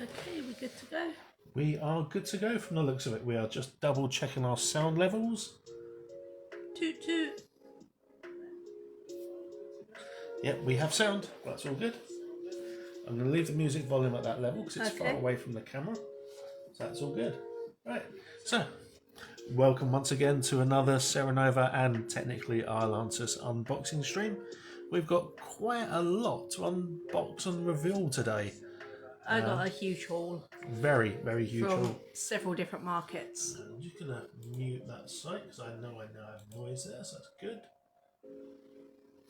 Okay, we're good to go. We are good to go from the looks of it. We are just double checking our sound levels. Toot toot. Yep, we have sound. That's all good. I'm going to leave the music volume at that level because it's far away from the camera. So that's all good. Right, so welcome once again to another Serenova and technically Isle Ansuz unboxing stream. We've got quite a lot to unbox and reveal today. I got a huge haul. Very, very huge from haul. Several different markets. I'm just going to mute that site because I know I have noise there, so that's good.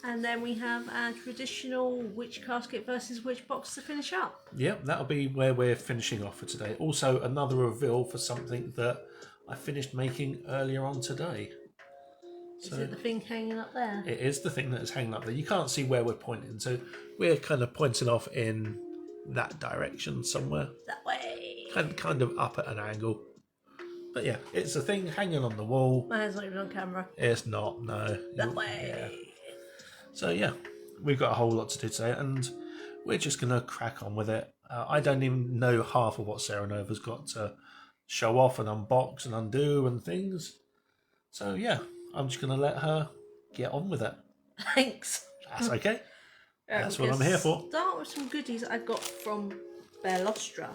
And then we have our traditional which casket versus which box to finish up. Yep, that'll be where we're finishing off for today. Also, another reveal for something that I finished making earlier on today. Is it the thing hanging up there? It is the thing that is hanging up there. You can't see where we're pointing, so we're kind of pointing off in that direction somewhere. That way. Kind of up at an angle. But yeah, it's a thing hanging on the wall. My hand's not even on camera. It's not, no. That way. Yeah. So yeah, we've got a whole lot to do today, and we're just going to crack on with it. I don't even know half of what Serenova's got to show off and unbox and undo and things. So yeah, I'm just going to let her get on with it. Thanks. That's okay. That's what I'm here for. Start with some goodies I got from Bellostra.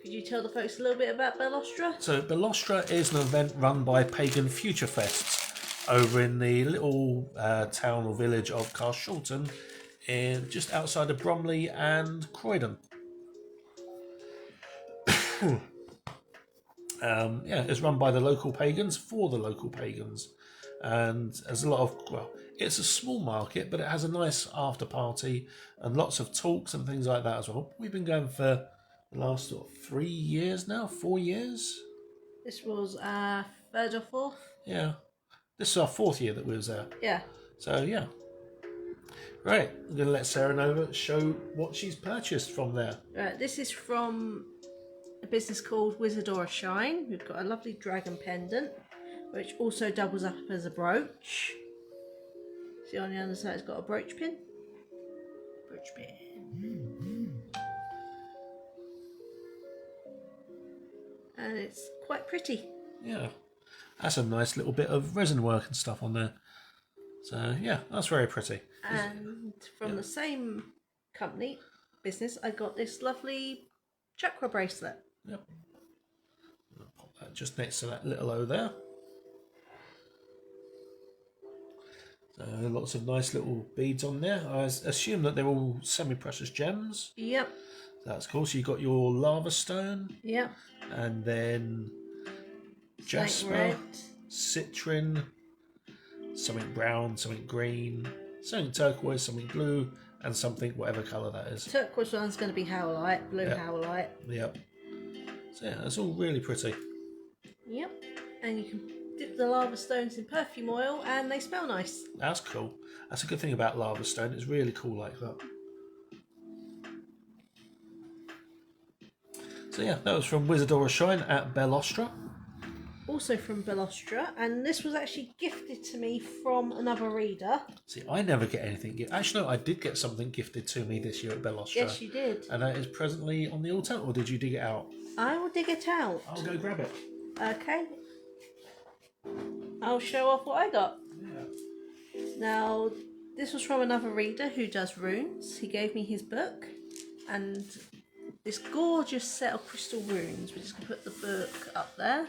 Could you tell the folks a little bit about Bellostra? So Bellostra is an event run by Pagan Future Fests over in the little town or village of Carshalton, just outside of Bromley and Croydon. Yeah, it's run by the local pagans for the local pagans, and there's a lot of, well, it's a small market, but it has a nice after party and lots of talks and things like that as well. We've been going for the last 3 years now, 4 years. This was our third or fourth. Yeah, this is our 4th year that we was there. Yeah. So yeah. Right, I'm going to let Serenova show what she's purchased from there. Right, this is from a business called Wizardora Shine. We've got a lovely dragon pendant, which also doubles up as a brooch. See on the other side it's got a brooch pin. Brooch pin. And it's quite pretty. Yeah, that's a nice little bit of resin work and stuff on there. So yeah, that's very pretty. And from the same company, business, I got this lovely chakra bracelet. Yep. I'll pop that just next to that little O there. So lots of nice little beads on there. I assume that they're all semi-precious gems. Yep. That's cool. So you got your lava stone. Yep. And then jasper, red, citrin, something brown, something green, something turquoise, something blue, and something whatever colour that is. Turquoise one's going to be howlite, blue howlite. Yep. So yeah, it's all really pretty. Yep. And you can dip the lava stones in perfume oil and they smell nice. That's cool. That's a good thing about lava stone. It's really cool like that. So yeah, that was from Wizardora Shine at Bellostra. Also from Bellostra, and this was actually gifted to me from another reader. See, I never get anything gifted. Actually, no, I did get something gifted to me this year at Bellostra. Yes, you did. And that is presently on the altar, or did you dig it out? I will dig it out. I'll go grab it. Okay. I'll show off what I got. Yeah. Now, this was from another reader who does runes. He gave me his book and this gorgeous set of crystal runes. We're just going to put the book up there.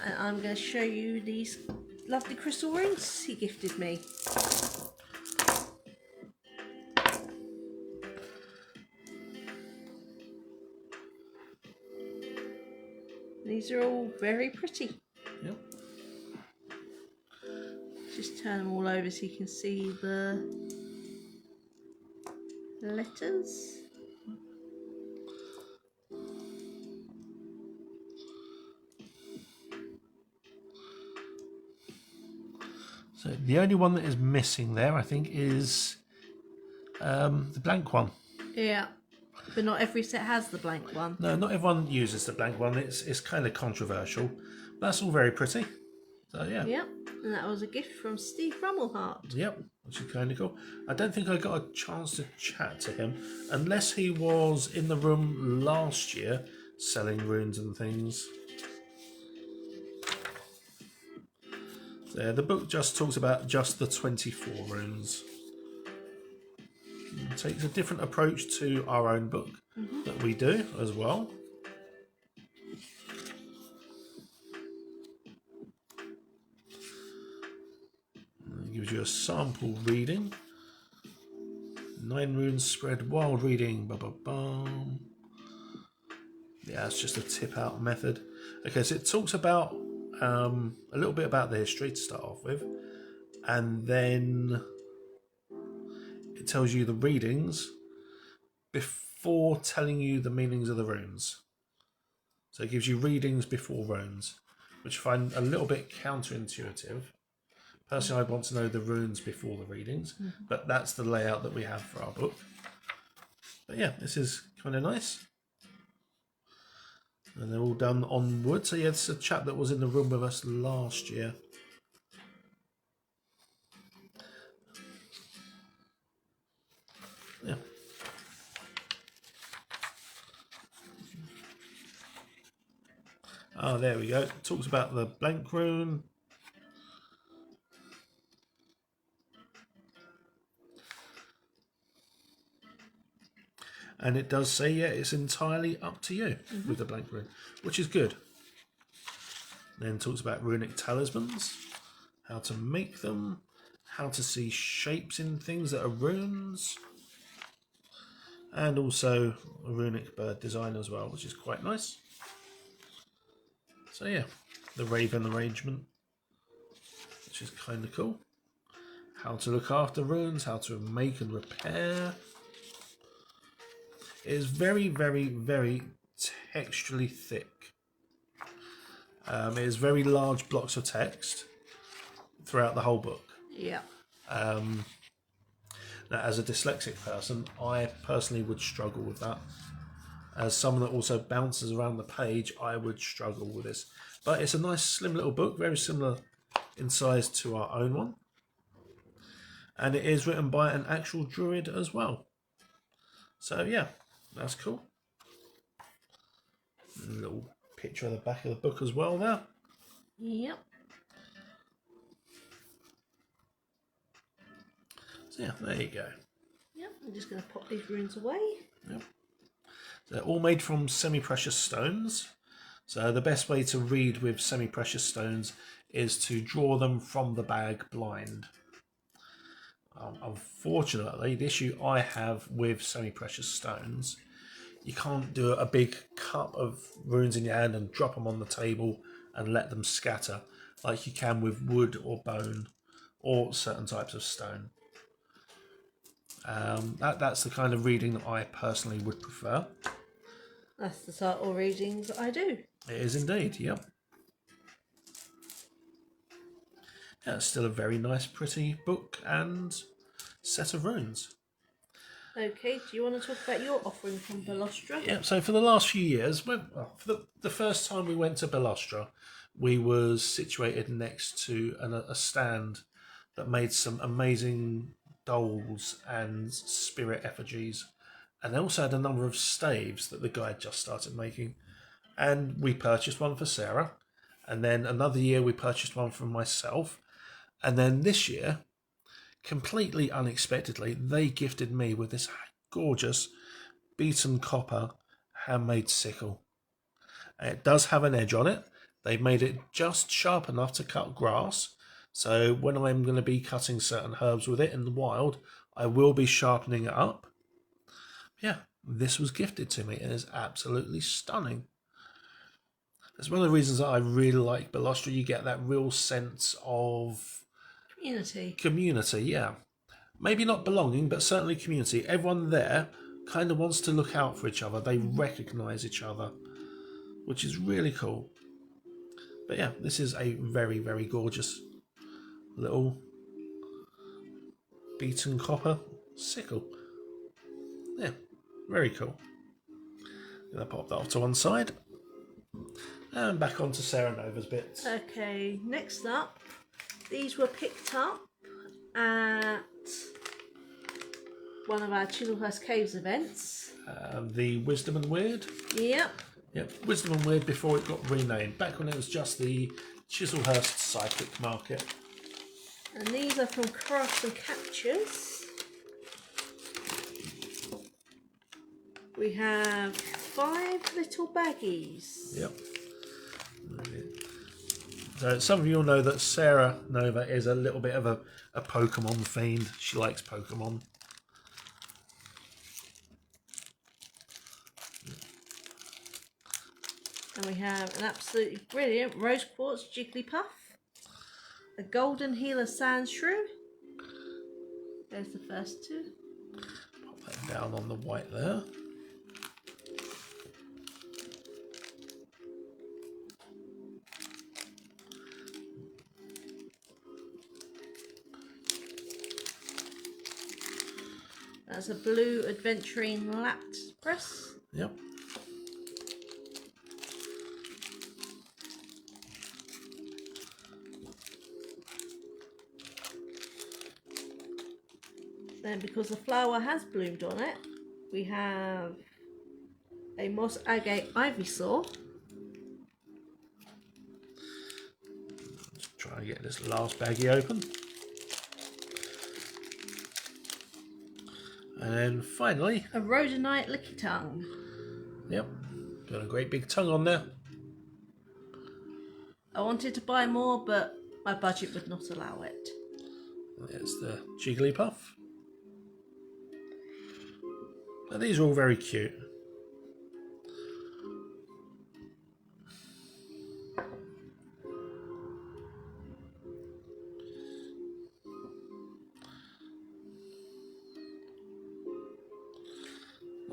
And I'm going to show you these lovely crystal runes he gifted me. These are all very pretty. Yep. Just turn them all over so you can see the letters. So the only one that is missing there, I think, is the blank one. Yeah, but not every set has the blank one. No, not everyone uses the blank one. It's kind of controversial. But that's all very pretty. So yeah. Yep, and that was a gift from Steve Rummelhart. Yep, which is kind of cool. I don't think I got a chance to chat to him unless he was in the room last year selling runes and things. So yeah, the book just talks about just the 24 runes. It takes a different approach to our own book that we do as well. It gives you a sample reading. 9 runes spread wild reading. Ba-ba-bum. Yeah, it's just a tip out method. Okay, so it talks about a little bit about the history to start off with, and then it tells you the readings before telling you the meanings of the runes. So it gives you readings before runes, which I find a little bit counterintuitive. Personally, I want to know the runes before the readings, but that's the layout that we have for our book. But yeah, this is kind of nice. And they're all done on wood. So yeah, this is a chap that was in the room with us last year. Yeah. Oh, there we go. It talks about the blank rune. And it does say, yeah, it's entirely up to you with the blank rune, which is good. Then it talks about runic talismans, how to make them, how to see shapes in things that are runes, and also a runic bird design as well, which is quite nice. So yeah, the raven arrangement, which is kind of cool. How to look after runes, how to make and repair. It is very, very, very texturally thick. It is very large blocks of text throughout the whole book. Yeah. Now, as a dyslexic person, I personally would struggle with that. As someone that also bounces around the page, I would struggle with this. But it's a nice, slim little book, very similar in size to our own one. And it is written by an actual druid as well. So, yeah, that's cool. A little picture of the back of the book as well there. Yep. So, yeah, there you go. Yep, I'm just going to pop these runes away. Yep. They're all made from semi-precious stones. So the best way to read with semi-precious stones is to draw them from the bag blind. Unfortunately, the issue I have with semi-precious stones, you can't do a big cup of runes in your hand and drop them on the table and let them scatter like you can with wood or bone or certain types of stone. That's the kind of reading that I personally would prefer. That's the sort of readings I do. It is indeed, yep. Yeah, it's still a very nice, pretty book and set of runes. Okay, do you want to talk about your offering from Balostra? Yeah, so for the last few years, for the first time we went to Balostra, we was situated next to a stand that made some amazing dolls and spirit effigies. And they also had a number of staves that the guy had just started making. And we purchased one for Sarah. And then another year we purchased one for myself. And then this year, completely unexpectedly, they gifted me with this gorgeous beaten copper handmade sickle. And it does have an edge on it. They've made it just sharp enough to cut grass. So when I'm going to be cutting certain herbs with it in the wild, I will be sharpening it up. Yeah, this was gifted to me. It is absolutely stunning. It's one of the reasons that I really like Balostra. You get that real sense of community, yeah. Maybe not belonging, but certainly community. Everyone there kind of wants to look out for each other. They recognise each other, which is really cool. But yeah, this is a very, very gorgeous little beaten copper sickle. Yeah, very cool. Gonna pop that off to one side. And back onto Sarah Nova's bits. Okay, next up, these were picked up at one of our Chislehurst Caves events. The Wisdom and Weird. Yep. Yep, Wisdom and Weird before it got renamed. Back when it was just the Chislehurst Psychic Market. And these are from Crafts and Captures. We have 5 little baggies. Yep. So some of you will know that Sarah Nova is a little bit of a Pokemon fiend. She likes Pokemon. And we have an absolutely brilliant Rose Quartz Jigglypuff. A Golden Healer Sandshrew. There's the first 2. Pop that down on the white there. That's a blue Adventuring Lapras. Yep. Then, because the flower has bloomed on it, we have a Moss Agate Ivysaur. Let's try and get this last baggie open. And then finally, a Rhodonite Lickitung. Yep, got a great big tongue on there. I wanted to buy more, but my budget would not allow it. There's the Jigglypuff. Now, these are all very cute.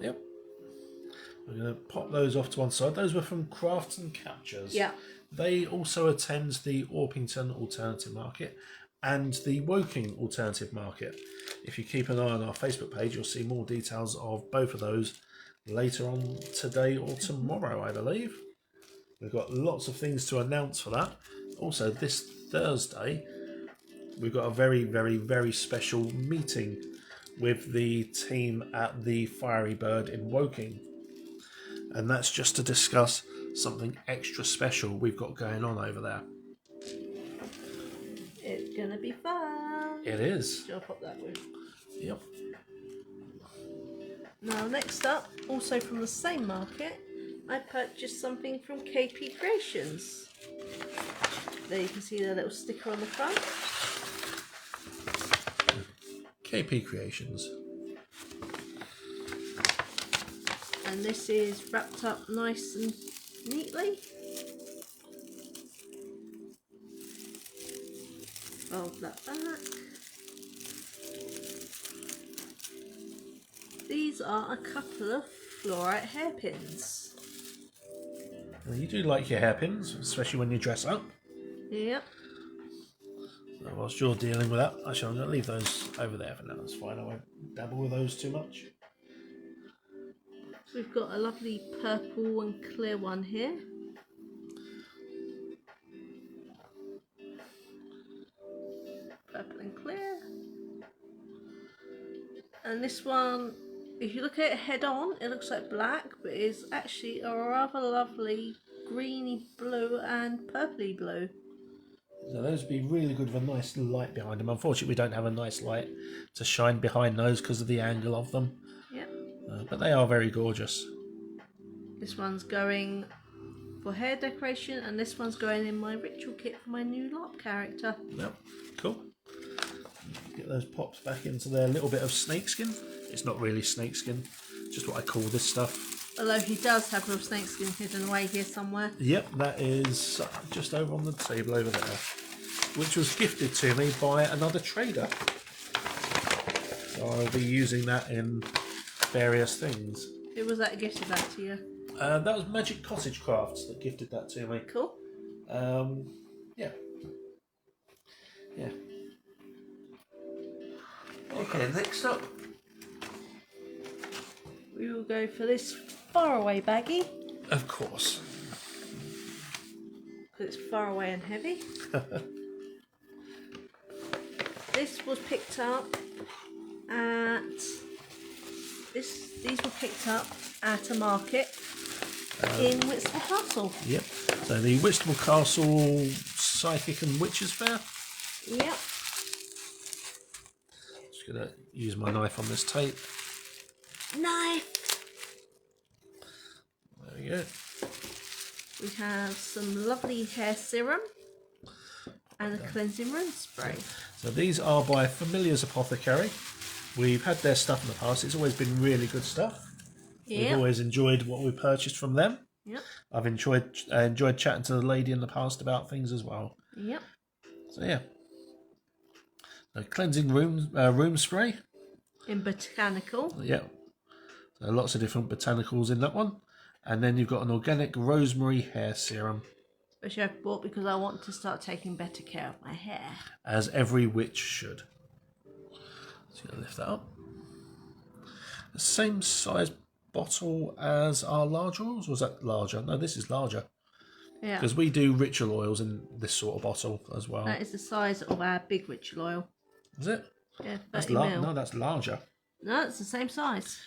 Yep. We're going to pop those off to one side. Those were from Crafts and Captures. Yeah. They also attend the Orpington Alternative Market and the Woking Alternative Market. If you keep an eye on our Facebook page, you'll see more details of both of those later on today or tomorrow, I believe. We've got lots of things to announce for that. Also, this Thursday, we've got a very, very, very special meeting with the team at the Fiery Bird in Woking. And that's just to discuss something extra special we've got going on over there. It's gonna be fun. It is. I'll pop that with. Yep. Now, next up, also from the same market, I purchased something from KP Creations. There you can see the little sticker on the front. KP Creations. And this is wrapped up nice and neatly. Fold that back. These are a couple of fluorite hairpins. Well, you do like your hairpins, especially when you dress up. Yep. So whilst you're dealing with that, actually I'm going to leave those over there for now. That's fine. I won't dabble with those too much. We've got a lovely purple and clear one here. Purple and clear. And this one, if you look at it head on, it looks like black, but it's actually a rather lovely greeny blue and purpley blue. So those would be really good with a nice light behind them. Unfortunately, we don't have a nice light to shine behind those because of the angle of them. Yep. But they are very gorgeous. This one's going for hair decoration, and this one's going in my ritual kit for my new LARP character. Yep, cool. Get those pops back into their little bit of snakeskin. It's not really snakeskin, just what I call this stuff. Although he does have real snakeskin hidden away here somewhere. Yep, that is just over on the table over there, which was gifted to me by another trader. So I'll be using that in various things. Who was that gifted back to you? That was Magic Cottage Crafts that gifted that to me. Cool. Yeah. Yeah. Okay, next up. We will go for this faraway baggie. Of course. Because it's far away and heavy. this was picked up at these were picked up at a market in Whitstable Castle. Yep. So the Whitstable Castle Psychic and Witches Fair. Yep. Just gonna use my knife on this tape. Knife. There we go. We have some lovely hair serum and a cleansing room spray. So these are by Familiar's Apothecary. We've had their stuff in the past. It's always been really good stuff. Yep. We've always enjoyed what we purchased from them. Yep. I've enjoyed chatting to the lady in the past about things as well. Yep. So yeah. So cleansing room spray. In botanical. Yeah. So lots of different botanicals in that one. And then you've got an organic rosemary hair serum. Which I've bought because I want to start taking better care of my hair. As every witch should. So you're going to lift that up. The same size bottle as our large oils, or is that larger? No, this is larger. Yeah. Because we do ritual oils in this sort of bottle as well. That is the size of our big ritual oil. Is it? Yeah, That's 30 mil. No, that's larger. No, it's the same size.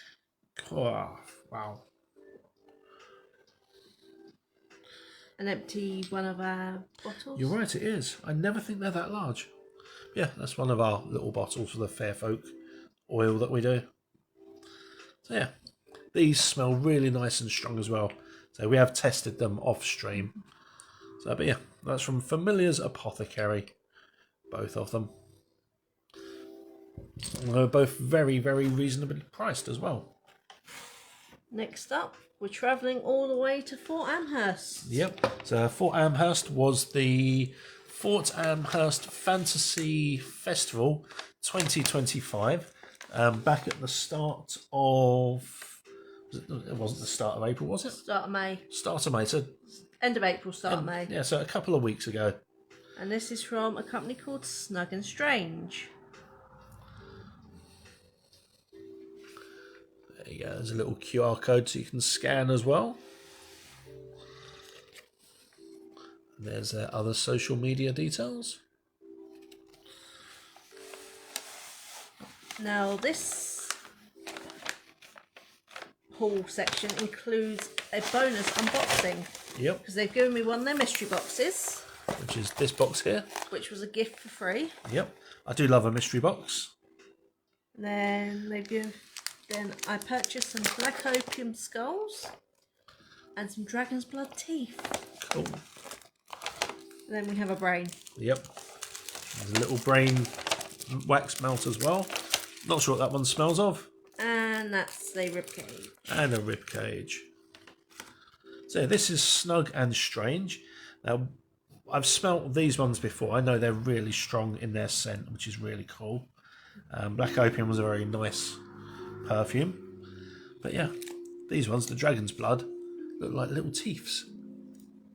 Oh, wow. An empty one of our bottles. You're right, it is. I never think they're that large. Yeah, that's one of our little bottles for the Fair Folk oil that we do. So yeah, these smell really nice and strong as well. So we have tested them off stream. So, but yeah, that's from Familiar's Apothecary. Both of them. And they're both very, very reasonably priced as well. Next up, we're travelling all the way to Fort Amherst. Yep. So Fort Amherst was the Fort Amherst Fantasy Festival 2025. Back at the start of... It wasn't the start of April, was it? Start of May. Start of May. So, End of April, start of May. yeah, so a couple of weeks ago. And this is from a company called Snug and Strange. There you go. There's a little QR code so you can scan as well. And there's other social media details. Now this haul section includes a bonus unboxing. Yep. Because they've given me one of their mystery boxes. Which is this box here. Which was a gift for free. Yep. I do love a mystery box. And then I purchased some black opium skulls and some dragon's blood teeth. Cool. And then we have a brain. Yep. There's a little brain wax melt as well. Not sure what that one smells of. And that's a ribcage. And a rib cage. So this is Snug and Strange. Now, I've smelt these ones before. I know they're really strong in their scent, which is really cool. Black Opium was a very nice perfume. But yeah, these ones, the Dragon's Blood, look like little teeths.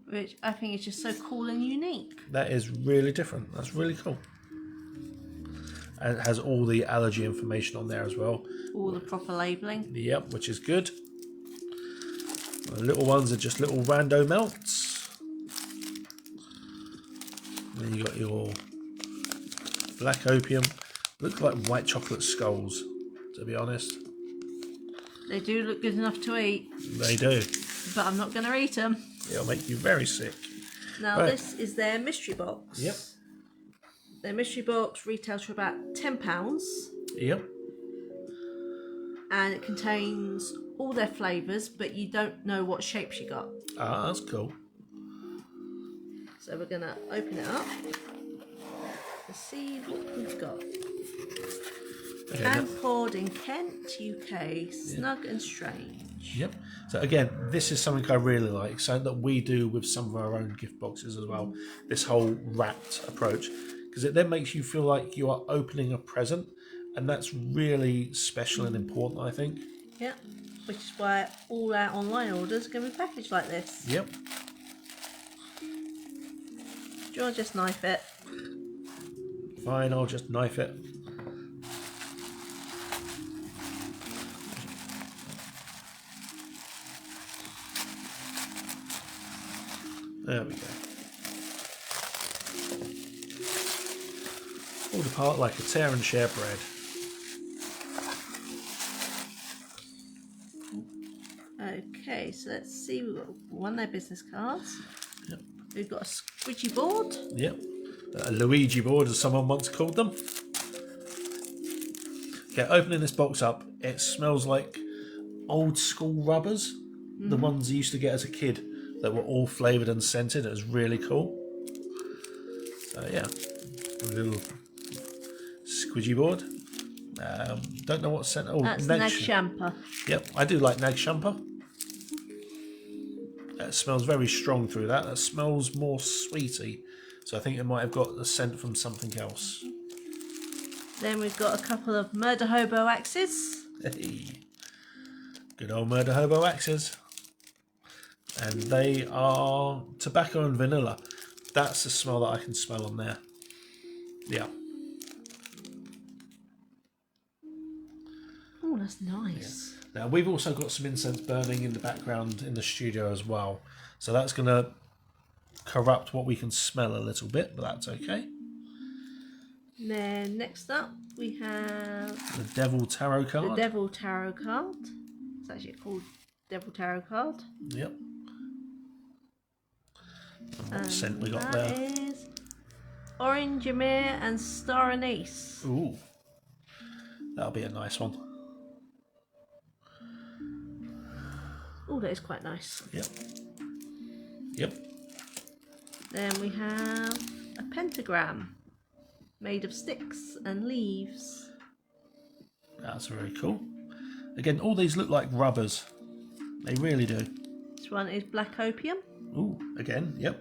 Which I think is just so cool and unique. That is really different. That's really cool. And it has all the allergy information on there as well. All the proper labelling. Yep, which is good. The little ones are just little rando melts. Then you got your Black Opium. Look like white chocolate skulls, to be honest. They do look good enough to eat. They do. But I'm not going to eat them. It'll make you very sick. Now Right. this is their mystery box. Yep. Their mystery box retails for about £10. Yep. And it contains all their flavours, but you don't know what shape she got. Ah, that's cool. So we're going to open it up to see what we've got. Okay, Hand poured in Kent, UK, Snug and Strange. Yep. So again, this is something I really like, something that we do with some of our own gift boxes as well. This whole wrapped approach, because it then makes you feel like you are opening a present, and that's really special and important, I think. Yep. Which is why all our online orders are going to be packaged like this. Yep. Do you want to just knife it? Fine, I'll just knife it. There we go. Oh, pulled apart like a tear and share bread. Okay, so let's see. We've got one of their business cards. Yep. We've got a squidgy board. Yep. A Luigi board, as someone once called them. Okay, opening this box up, it smells like old school rubbers. The ones you used to get as a kid that were all flavoured and scented. It was really cool. So yeah, a little squidgy board. Don't know what scent. Oh, That's Nag Champa. Yep, I do like Nag Champa. It smells very strong through that. It smells more sweety. So I think it might have got the scent from something else. Then we've got a couple of Murder Hobo axes. Hey. Good old Murder Hobo axes. And they are tobacco and vanilla. That's the smell that I can smell on there. Yeah. Oh, that's nice. Yeah. Now we've also got some incense burning in the background in the studio as well. So that's going to corrupt what we can smell a little bit, but that's okay. Then next up we have The Devil Tarot card. the Devil Tarot card. It's actually called Devil Tarot card. Yep. And what scent we got that there? Is Orange Ymir and Star Anise. Ooh. That'll be a nice one. Oh, that is quite nice. Yep. Yep. Then we have a pentagram made of sticks and leaves. That's very cool. Again, all these look like rubbers. They really do. This one is Black Opium. Ooh, again, yep.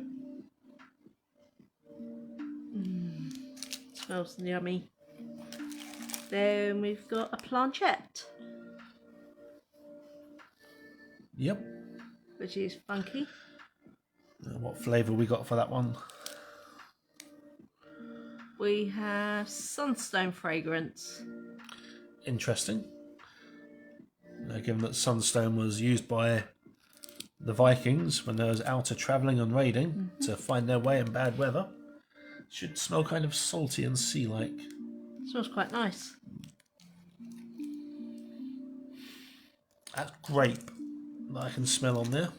Smells yummy. Then we've got a planchette, Yep. which is funky. What flavour we got for that one? We have Sunstone fragrance. Interesting. Given that sunstone was used by the Vikings when they was out travelling and raiding to find their way in bad weather, should smell kind of salty and sea-like. Smells quite nice. That's grape that I can smell on there.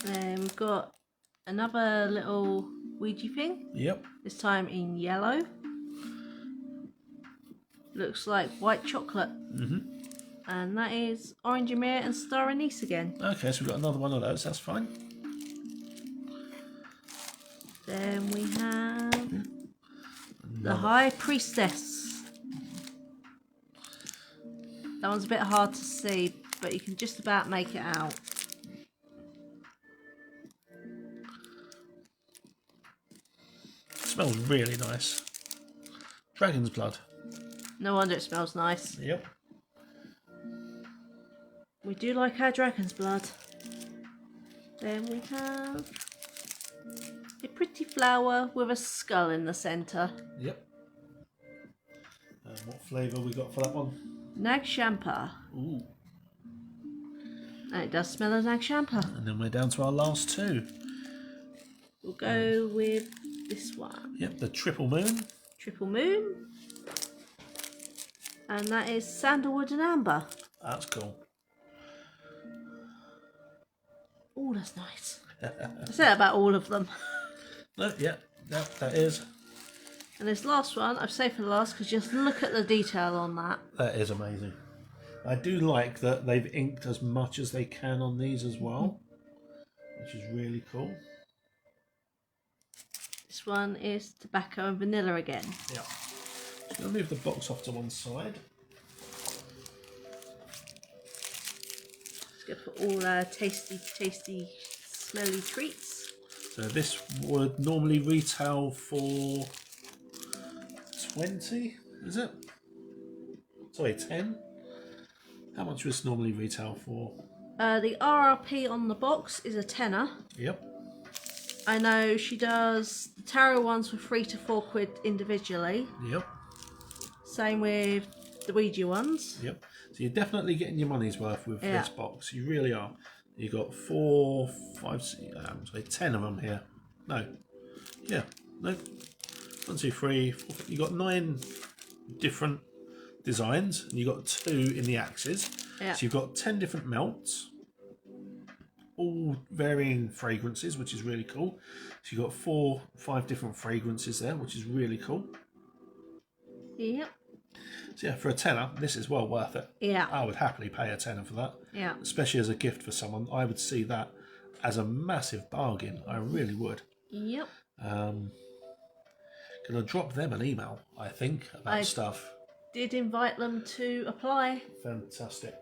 Then we've got another little Ouija thing. Yep. This time in yellow. Looks like white chocolate. And that is Orange Ymir and Star Anise again. Okay, so we've got another one of those. That's fine. Then we have the High Priestess. That one's a bit hard to see, but you can just about make it out. Smells really nice. Dragon's blood. No wonder it smells nice. Yep. We do like our dragon's blood. Then we have a pretty flower with a skull in the centre. Yep. And what flavour we got for that one? Nag Champa. Ooh. And it does smell of Nag Champa. And then we're down to our last two. We'll go with this one. Yep, the Triple Moon. Triple Moon. And that is Sandalwood and Amber. That's cool. Oh, that's nice. I said that about all of them. No, yeah, that is. And this last one, I've saved for the last because just look at the detail on that. That is amazing. I do like that they've inked as much as they can on these as well, which is really cool. This one is tobacco and vanilla again. Yeah. Just going to move the box off to one side. Just going to put all our tasty, tasty, smelly treats. So this would normally retail for 20, is it? Sorry, 10? How much was normally retail for? The RRP on the box is a tenner. Yep. I know she does the tarot ones for £3 to £4 individually. Yep. Same with the Ouija ones. Yep. So you're definitely getting your money's worth with Yeah. this box. You really are. You got 4, 5, 10 of them here. No. Yeah. No. 1, 2, 3, 4. You got 9 different designs, and you got 2 in the axes. Yeah. So you've got 10 different melts, all varying fragrances, which is really cool. So you've got 4, 5 different fragrances there, which is really cool. Yep. So yeah, for a tenner, this is well worth it. Yeah. I would happily pay a tenner for that. Yeah. Especially as a gift for someone. I would see that as a massive bargain. I really would. Yep. Gonna drop them an email, I think, about stuff. Did invite them to apply. Fantastic.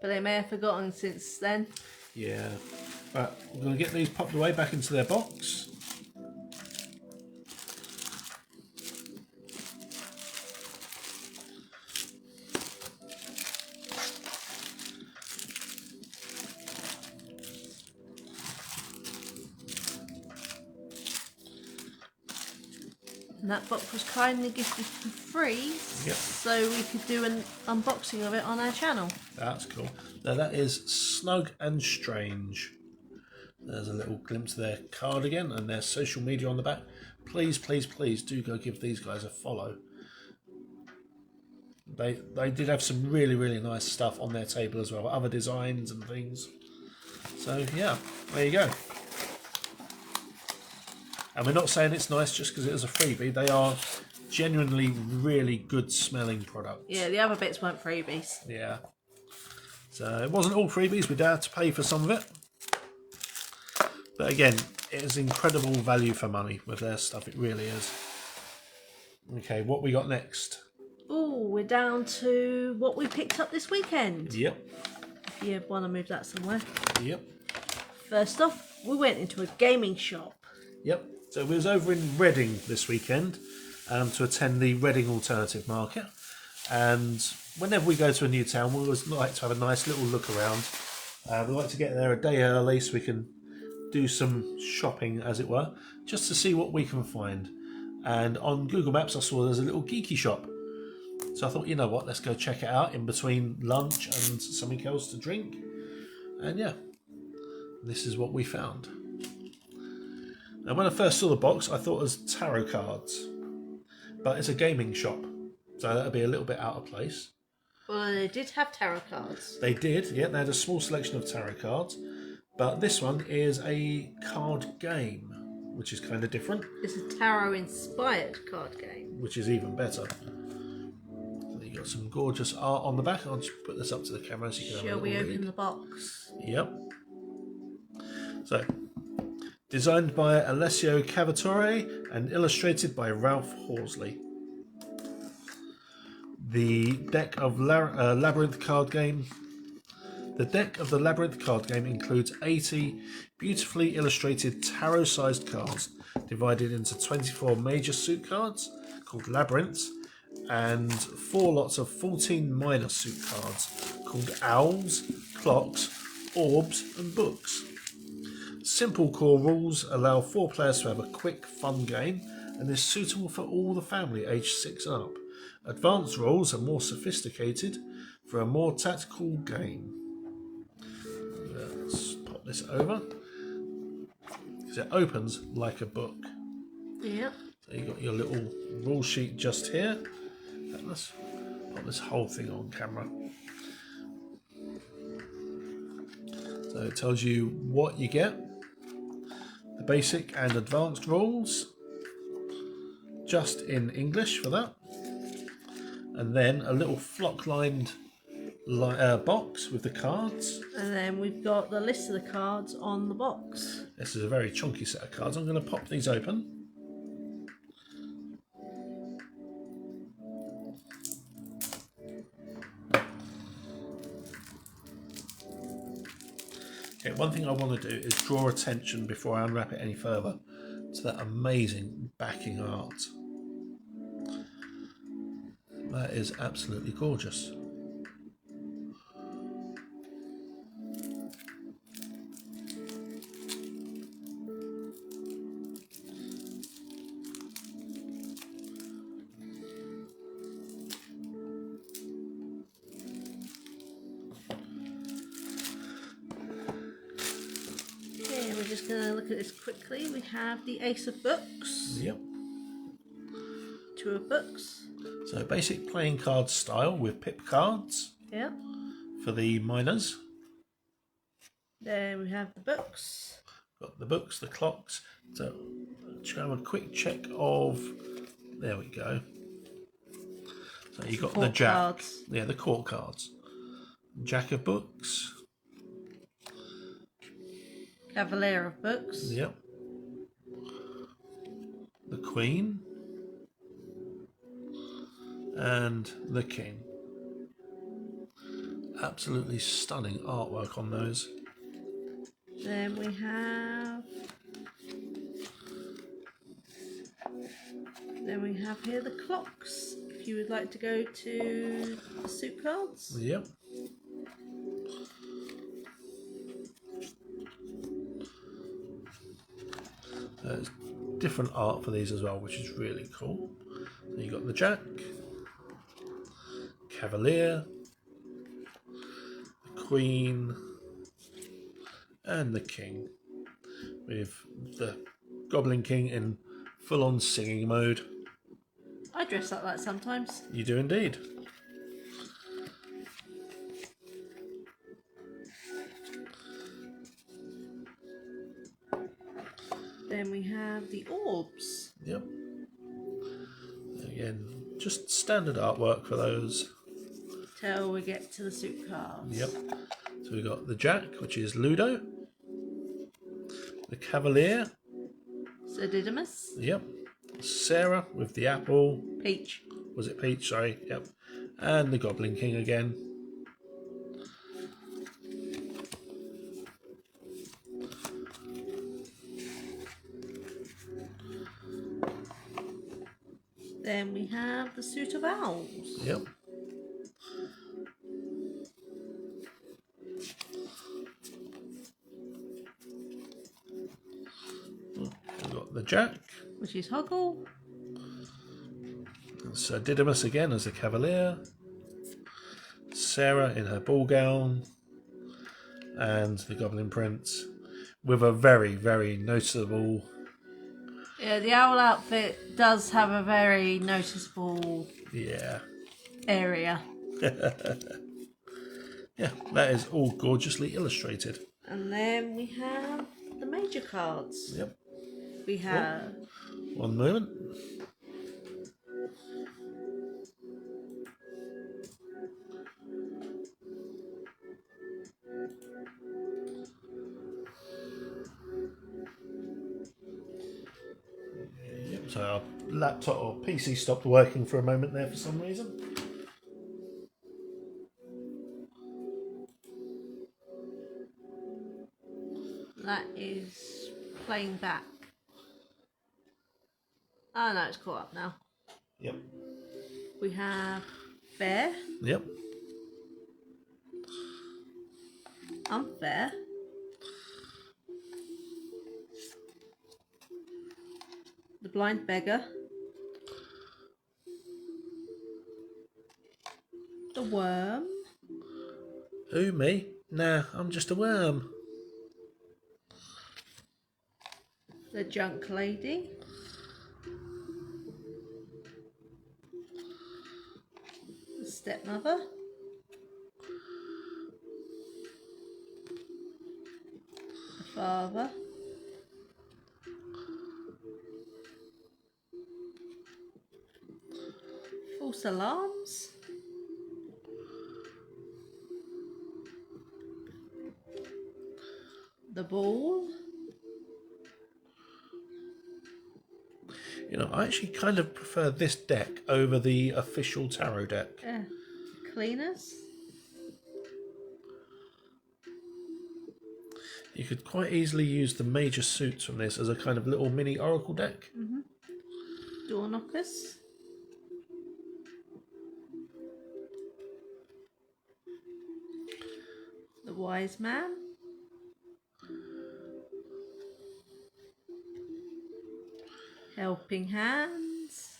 But they may have forgotten since then. Yeah. Right, we're gonna get these popped away back into their box. And that box was kindly gifted for free, Yep. so we could do an unboxing of it on our channel. That's cool. Now that is Snug and Strange. There's a little glimpse of their card again and their social media on the back. Please, please, please do go give these guys a follow. They did have some really, really nice stuff on their table as well. Other designs and things. So yeah, there you go. And we're not saying it's nice just because it was a freebie. They are genuinely really good smelling products. Yeah, the other bits weren't freebies. Yeah. So it wasn't all freebies. We did have to pay for some of it. But again, it is incredible value for money with their stuff. It really is. Okay, what we got next? Oh, we're down to what we picked up this weekend. Yep. If you want to move that somewhere. Yep. First off, we went into a gaming shop. Yep. So we was over in Reading this weekend to attend the Reading Alternative Market. And whenever we go to a new town, we always like to have a nice little look around. We like to get there a day early so we can do some shopping, as it were, just to see what we can find. And on Google Maps, I saw there's a little geeky shop. So I thought, you know what, let's go check it out in between lunch and something else to drink. And yeah, this is what we found. Now, when I first saw the box, I thought it was tarot cards, but it's a gaming shop, so that'll be a little bit out of place. Well, they did have tarot cards. They did, yeah, they had a small selection of tarot cards, but this one is a card game, which is kind of different. It's a tarot-inspired card game. Which is even better. You got some gorgeous art on the back. I'll just put this up to the camera so you can have a Shall little we open read. the box? Yep. So, designed by Alessio Cavatore and illustrated by Ralph Horsley. The deck of Labyrinth card game. The deck of the Labyrinth card game includes 80 beautifully illustrated tarot-sized cards divided into 24 major suit cards called Labyrinths and 4 lots of 14 minor suit cards called Owls, Clocks, Orbs and Books. Simple core rules allow 4 players to have a quick, fun game and is suitable for all the family aged 6 and up. Advanced rules are more sophisticated for a more tactical game. Let's pop this over. Because it opens like a book. Yep. So you've got your little rule sheet just here. And let's pop this whole thing on camera. So it tells you what you get. The basic and advanced rules. Just in English for that. And then a little flock-lined box with the cards. And then we've got the list of the cards on the box. This is a very chunky set of cards. I'm going to pop these open. Okay, one thing I want to do is draw attention before I unwrap it any further to that amazing backing art. That is absolutely gorgeous. Okay, we're just going to look at this quickly. We have the Ace of Books. Yep. two of books. So basic playing card style with pip cards Yeah. for the miners. Then we have the books. Got the books, the clocks. So let's have a quick check of. There we go. So you got the jack. Cards. Yeah, the court cards. Jack of books. Cavalier of books. Yep. The queen. And the king. Absolutely stunning artwork on those. Then we have. Then we have here the clocks. If you would like to go to the suit cards. Yep. There's different art for these as well, which is really cool. So you got the jack, cavalier, the queen, and the king, with the Goblin King in full-on singing mode. I dress up like that sometimes. You do indeed. Then we have the orbs. Yep. Again, just standard artwork for those. Till we get to the suit cards. Yep. So we got the jack, which is Ludo. The cavalier. Sir Didymus. Yep. Sarah with the apple. Peach. Was it Peach? Sorry. Yep. And the Goblin King again. Then we have the suit of owls. Yep. We've got the jack. Which is Hoggle. Sir Didymus again as a cavalier. Sarah in her ball gown. And the Goblin Prince with a very, very noticeable. Yeah, the owl outfit does have a very noticeable area. Yeah, that is all gorgeously illustrated. And then we have the major cards. Yep. We have One moment. Yep, so our laptop or PC stopped working for a moment there for some reason. that is playing back. Oh no, it's caught up now. Yep. We have fair, Yep. unfair, the blind beggar, the worm, Who, me? Nah, I'm just a worm. the junk lady, the stepmother, the father, false alarms, the ball. You know, I actually kind of prefer this deck over the official tarot deck. Yeah. Cleaners. You could quite easily use the major suits from this as a kind of little mini oracle deck. Mm-hmm. Door knockers. The wise man. Helping hands.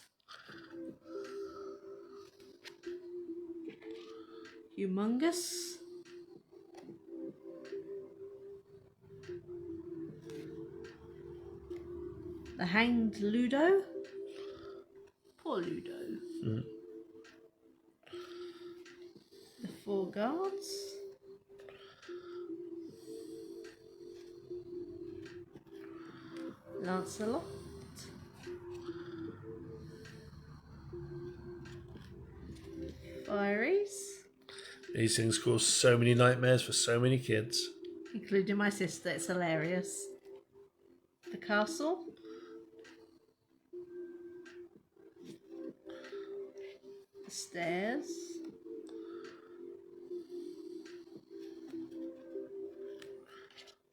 Humongous. The hanged Ludo. Poor Ludo. The 4 guards. Lancelot. Fieries. These things cause so many nightmares for so many kids. Including my sister, it's hilarious. The castle. The stairs.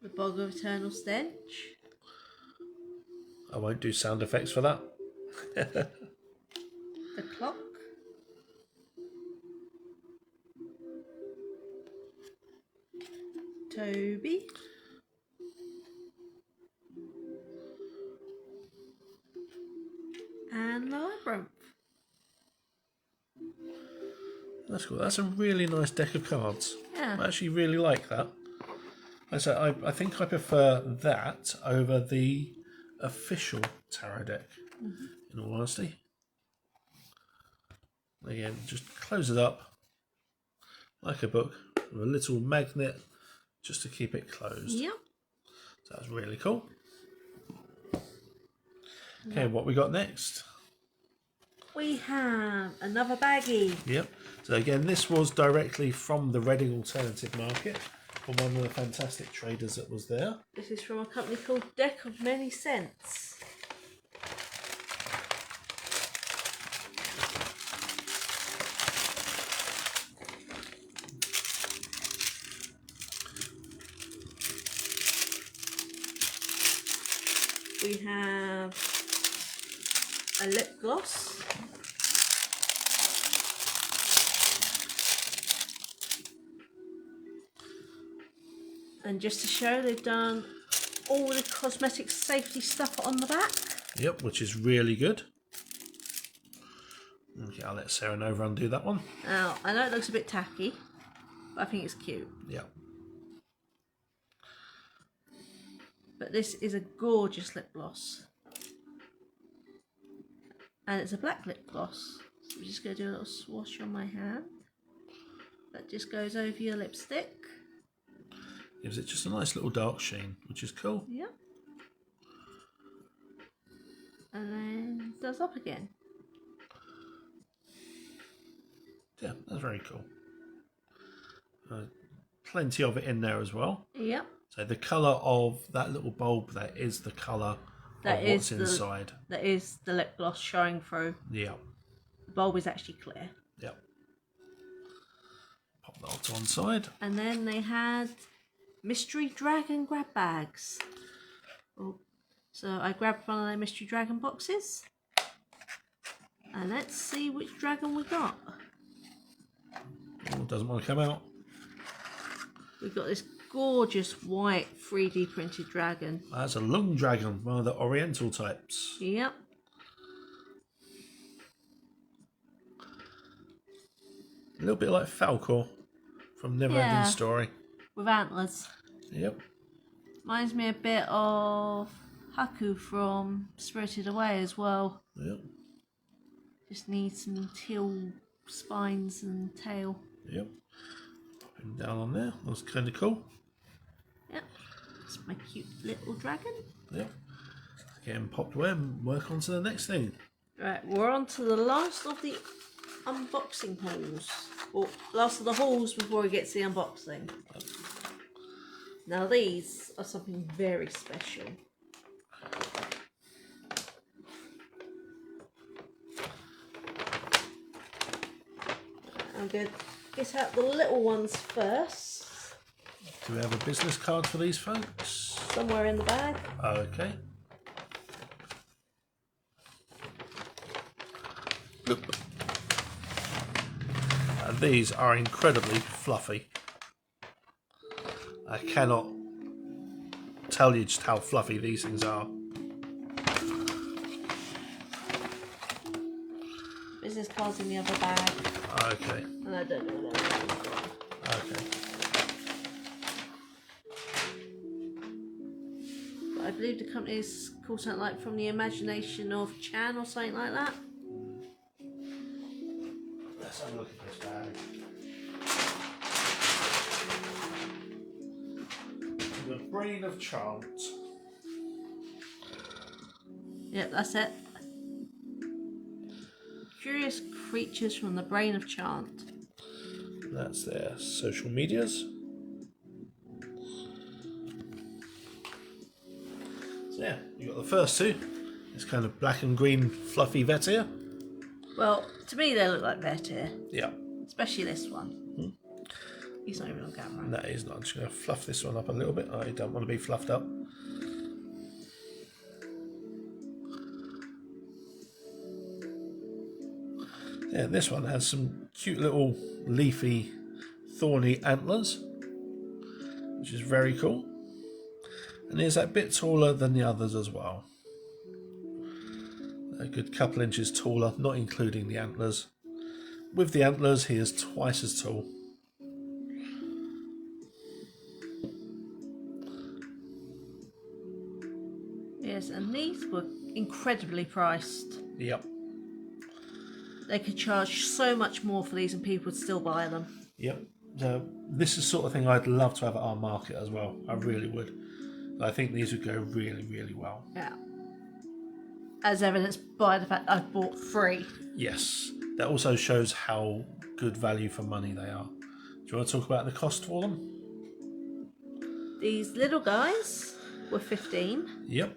The bog of eternal stench. I won't do sound effects for that. The clock. Toby. And the labyrinth. That's cool. That's a really nice deck of cards. Yeah. I actually really like that. I think I prefer that over the official tarot deck, in all honesty. Again, just close it up like a book with a little magnet just to keep it closed. Yep. So that's really cool. Okay, what we got next? We have another baggie. Yep. So again, this was directly from the Reading Alternative Market from one of the fantastic traders that was there. This is from a company called Deck of Many Scents. We have a lip gloss. And just to show, they've done all the cosmetic safety stuff on the back. Yep, which is really good. Okay, I'll let Sarah Nova undo that one. Now, I know it looks a bit tacky, but I think it's cute. Yep. But this is a gorgeous lip gloss. And it's a black lip gloss. So we're just going to do a little swatch on my hand. That just goes over your lipstick. Gives it just a nice little dark sheen, which is cool. Yep. And then does up again. Yeah, that's very cool. Plenty of it in there as well. Yep. So the colour of that little bulb there is the colour of what's inside. That is the lip gloss showing through. Yeah. The bulb is actually clear. Yep. Pop that off to one side. And then they had mystery dragon grab bags. Oh, so I grabbed one of their mystery dragon boxes. And let's see which dragon we got. Oh, doesn't want to come out. We've got this gorgeous white 3D printed dragon. That's a lung dragon, one of the oriental types. Yep. A little bit like Falcor from Neverending Story. With antlers. Yep. Reminds me a bit of Haku from Spirited Away as well. Yep. Just needs some teal spines and tail. Yep. Pop him down on there. That's kind of cool. Yep. It's my cute little dragon. Yep. Get him popped away and work on to the next thing. Right, we're on to the last of the unboxing hauls. Or last of the hauls before we get to the unboxing. Now these are something very special. I'm going to get out the little ones first. Do we have a business card for these folks? Somewhere in the bag. Okay. Look. And these are incredibly fluffy. I cannot tell you just how fluffy these things are. Business cards in the other bag. Okay. And I don't know what that is. Okay. But I believe the company is called something like From the Imagination of Chan or something like that. Let's have a look at this bag. The Brain of Chant. Yep, that's it. Curious creatures from the Brain of Chant. That's their social medias. So yeah, you got the first two. This kind of black and green fluffy Vetir. Well, to me they look like Vetir. Yeah. Especially this one. He's not even on camera. No, he's not. I'm just going to fluff this one up a little bit. I don't want to be fluffed up. Yeah, this one has some cute little leafy, thorny antlers, which is very cool. And he's a bit taller than the others as well. A good couple inches taller, not including the antlers. With the antlers, he is twice as tall. Yes, and these were incredibly priced. Yep. They could charge so much more for these and people would still buy them. Yep. So this is the sort of thing I'd love to have at our market as well. I really would. I think these would go really, really well. Yeah. As evidenced by the fact I've bought 3. Yes. That also shows how good value for money they are. Do you want to talk about the cost for them? These little guys were 15. Yep.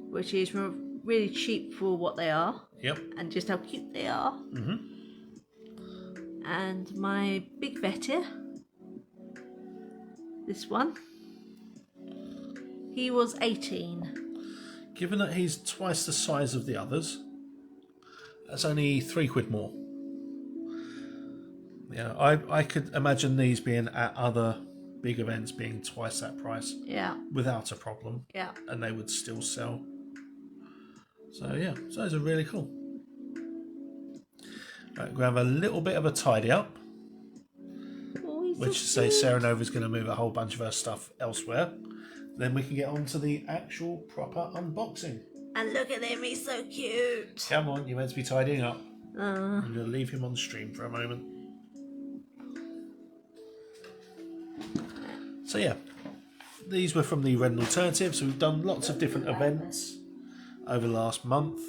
Which is really cheap for what they are. Yep. And just how cute they are. Mm-hmm. And my big Vetir, this one, he was 18. Given that he's twice the size of the others, that's only £3 more. Yeah, I could imagine these being at other big events being twice that price. Yeah. Without a problem. Yeah. And they would still sell. So yeah, so those are really cool. Right, we have a little bit of a tidy up. Oh, which so say Sarah Nova's going to move a whole bunch of her stuff elsewhere. Then we can get on to the actual proper unboxing. And look at him, he's so cute. Come on, you're meant to be tidying up. I'm going to leave him on stream for a moment. So yeah, these were from the Red Alternative. So we've done lots of different events over the last month.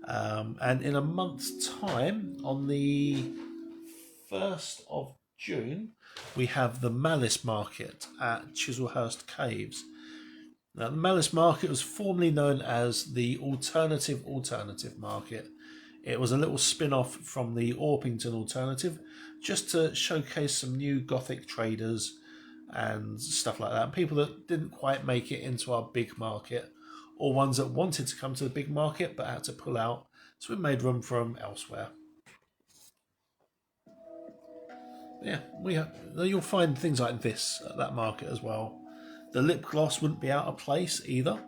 And in a month's time, on the 1st of June, we have the Malice Market at Chislehurst Caves. Now, the Malice Market was formerly known as the Alternative Market. It was a little spin-off from the Orpington Alternative, just to showcase some new Gothic traders and stuff like that. And people that didn't quite make it into our big market, or ones that wanted to come to the big market but had to pull out. So we made room for them elsewhere. Yeah, you'll find things like this at that market as well. The lip gloss wouldn't be out of place either.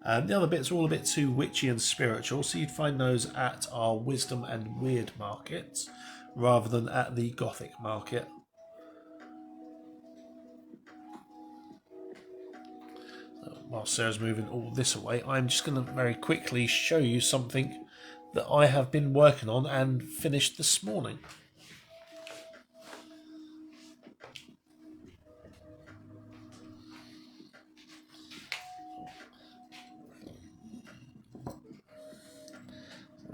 The other bits are all a bit too witchy and spiritual, so you'd find those at our Wisdom and Weird markets rather than at the Gothic market. So while Sarah's moving all this away, I'm just going to very quickly show you something that I have been working on and finished this morning.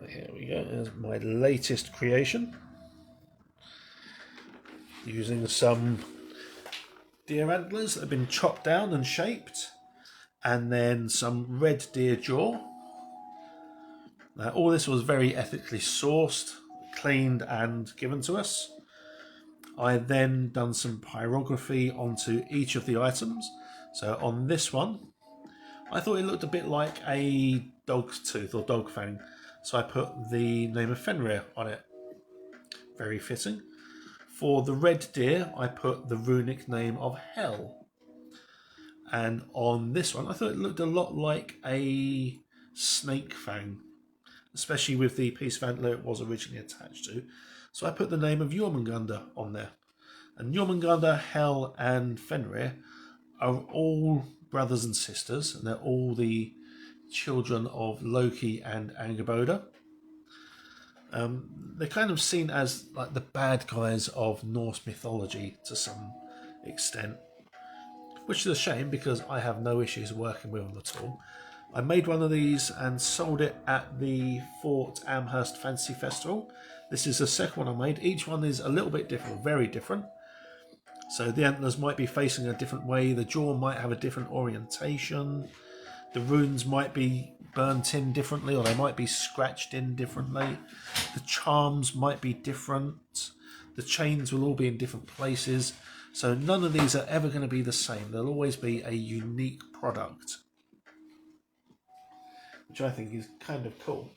Here we go, there's my latest creation. Using some deer antlers that have been chopped down and shaped, and then some red deer jaw. Now, all this was very ethically sourced, cleaned and given to us. I then done some pyrography onto each of the items. So on this one, I thought it looked a bit like a dog's tooth or dog fang. So I put the name of Fenrir on it. Very fitting. For the red deer, I put the runic name of Hel. And on this one, I thought it looked a lot like a snake fang, especially with the piece of antler it was originally attached to. So I put the name of Jormungandr on there. And Jormungandr, Hel and Fenrir are all brothers and sisters, and they're all the children of Loki and Angrboda. They're kind of seen as like the bad guys of Norse mythology to some extent, which is a shame because I have no issues working with them at all. I made one of these and sold it at the Fort Amherst Fantasy Festival. This is the second one I made. Each one is a little bit different, very different. So the antlers might be facing a different way, the jaw might have a different orientation, the runes might be burnt in differently, or they might be scratched in differently. The charms might be different. The chains will all be in different places. So none of these are ever going to be the same. They'll always be a unique product, which I think is kind of cool.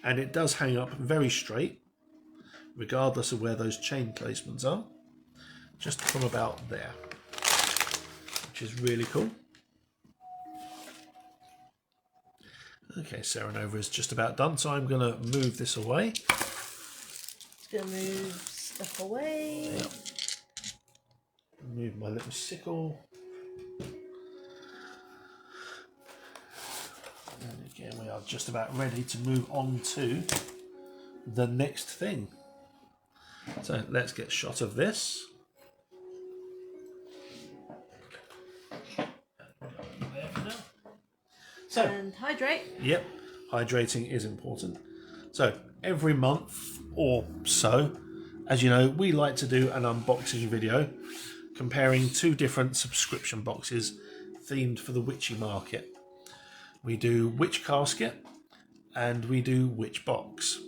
And it does hang up very straight, regardless of where those chain placements are, just from about there, which is really cool. Okay, Serenova is just about done, so I'm going to move this away. It's going to move stuff away. Yep. Move my little sickle. And again, we are just about ready to move on to the next thing. So let's get a shot of this. So, and hydrate. Yep, hydrating is important. So every month or so, as you know, we like to do an unboxing video comparing two different subscription boxes themed for the witchy market. We do Witch Casket and we do Witch Box.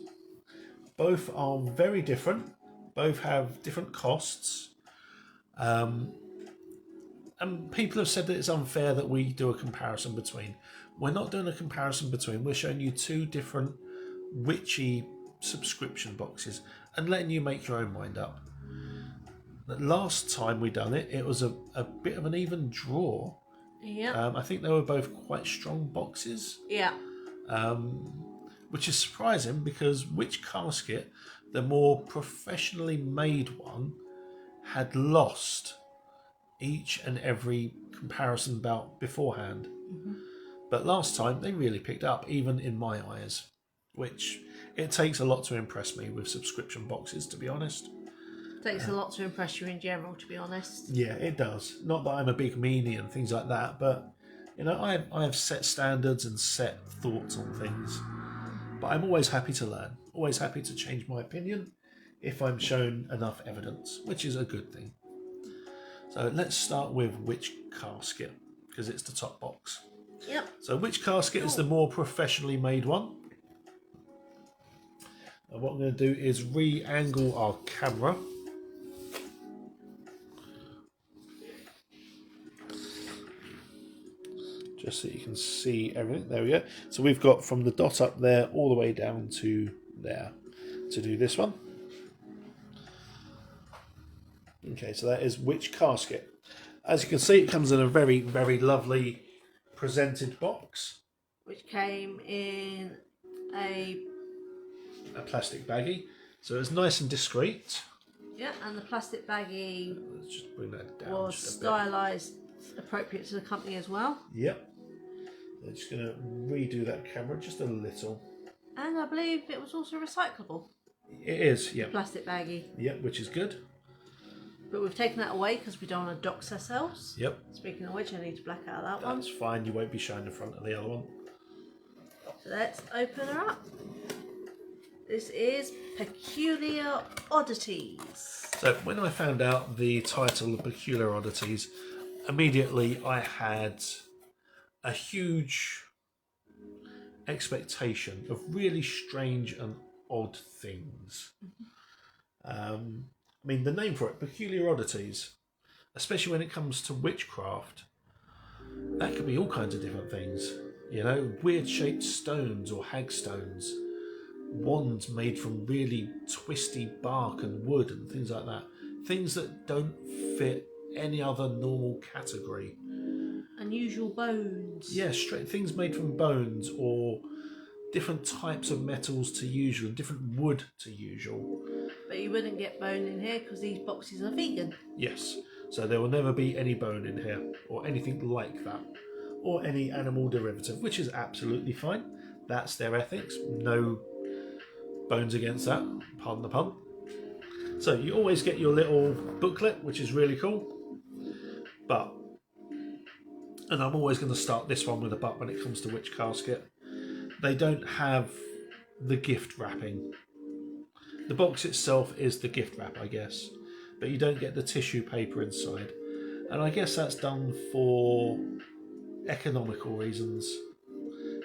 Both are very different. Both have different costs. And people have said that it's unfair that we do a comparison between. We're not doing a comparison between. We're showing you two different witchy subscription boxes and letting you make your own mind up. The last time we done it, it was a bit of an even draw. Yeah. I think they were both quite strong boxes. Yeah. Which is surprising because Witch Casket, the more professionally made one, had lost each and every comparison bout beforehand. Mm-hmm. But last time they really picked up, even in my eyes, which it takes a lot to impress me with subscription boxes, to be honest. It takes a lot to impress you in general, to be honest. Yeah, it does. Not that I'm a big meanie and things like that, but you know, I have set standards and set thoughts on things. But I'm always happy to learn, always happy to change my opinion if I'm shown enough evidence, which is a good thing. So let's start with Witch Casket, because it's the top box. Yep. So Witch Casket is the more professionally made one. And what I'm going to do is re-angle our camera. Just so you can see everything. There we go. So we've got from the dot up there all the way down to there to do this one. Okay, so that is Witch Casket. As you can see, it comes in a very, very lovely presented box. Which came in a plastic baggie. So it's nice and discreet. Yeah, and the plastic baggie Let's just bring that down was just a bit. stylised appropriate to the company as well. Yep. I'm just going to redo that camera just a little. And I believe it was also recyclable. It is, yep. Plastic baggie. Yep, which is good. But we've taken that away because we don't want to dox ourselves. Yep. Speaking of which, I need to black out that one. That's fine, you won't be showing the front of the other one. So let's open her up. This is Peculiar Oddities. So when I found out the title of Peculiar Oddities, immediately I had a huge expectation of really strange and odd things. I mean, the name for it, Peculiar Oddities, especially when it comes to witchcraft, that could be all kinds of different things. You know, weird shaped stones or hagstones, wands made from really twisty bark and wood and things like that. Things that don't fit any other normal category. Unusual bones. Yeah, straight things made from bones or different types of metals to usual, different wood to usual. But you wouldn't get bone in here because these boxes are vegan. Yes, so there will never be any bone in here or anything like that. Or any animal derivative, which is absolutely fine. That's their ethics. No bones against that, pardon the pun. So you always get your little booklet, which is really cool. But, and I'm always going to start this one with a but when it comes to Witch Casket, they don't have the gift wrapping. The box itself is the gift wrap, I guess, but you don't get the tissue paper inside. And I guess that's done for economical reasons.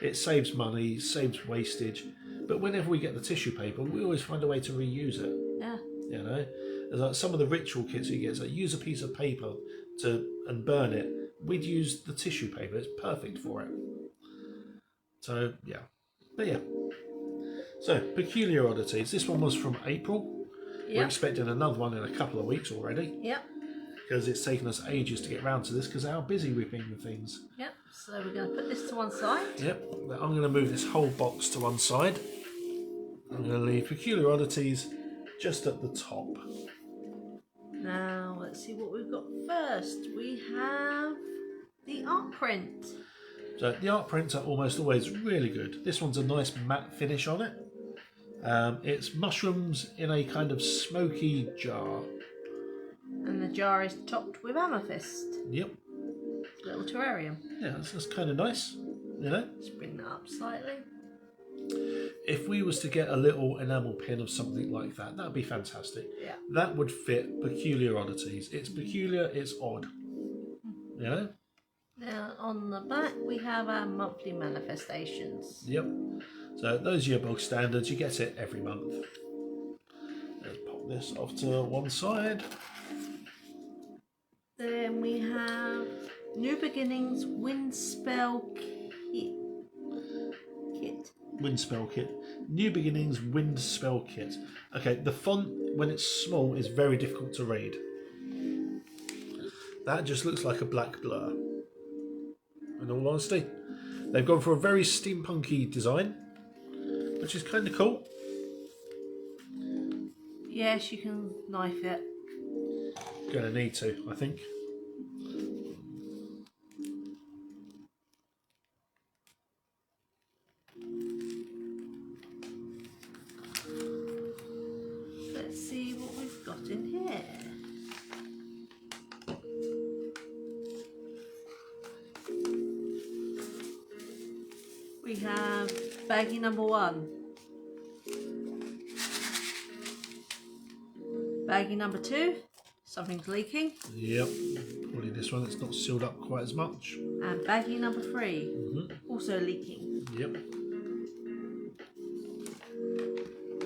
It saves money, saves wastage, but whenever we get the tissue paper, we always find a way to reuse it. Yeah. You know, there's like some of the ritual kits you get, so use a piece of paper and burn it. We'd use the tissue paper; it's perfect for it. So yeah, but yeah. So peculiar oddities. This one was from April. Yep. We're expecting another one in a couple of weeks already. Yep. Because it's taken us ages to get round to this because of how busy we've been with things. Yep. So we're going to put this to one side. Yep. I'm going to move this whole box to one side. I'm going to leave peculiar oddities just at the top. Now let's see what we've got first. We have the art print. So the art prints are almost always really good. This one's a nice matte finish on it. It's mushrooms in a kind of smoky jar. And the jar is topped with amethyst. Yep. Little terrarium. Yeah, that's kind of nice, you know. Let's bring that up slightly. If we was to get a little enamel pin of something like that, that'd be fantastic. Yeah. That would fit peculiar oddities. It's peculiar, it's odd. You know? Now on the back we have our monthly manifestations. Yep. So those are your bog standards. You get it every month. Let's pop this off to one side. Then we have New Beginnings Wind Spell Kit. Wind spell kit. New Beginnings Wind spell kit. Okay, the font when it's small is very difficult to read. That just looks like a black blur. In all honesty, they've gone for a very steampunky design, which is kind of cool. Yes, you can knife it. Gonna need to, I think. Let's see what we've got in here. We have baggie number 1. Baggie number 2, something's leaking. Yep, probably this one that's not sealed up quite as much. And baggie number 3, also leaking. Yep.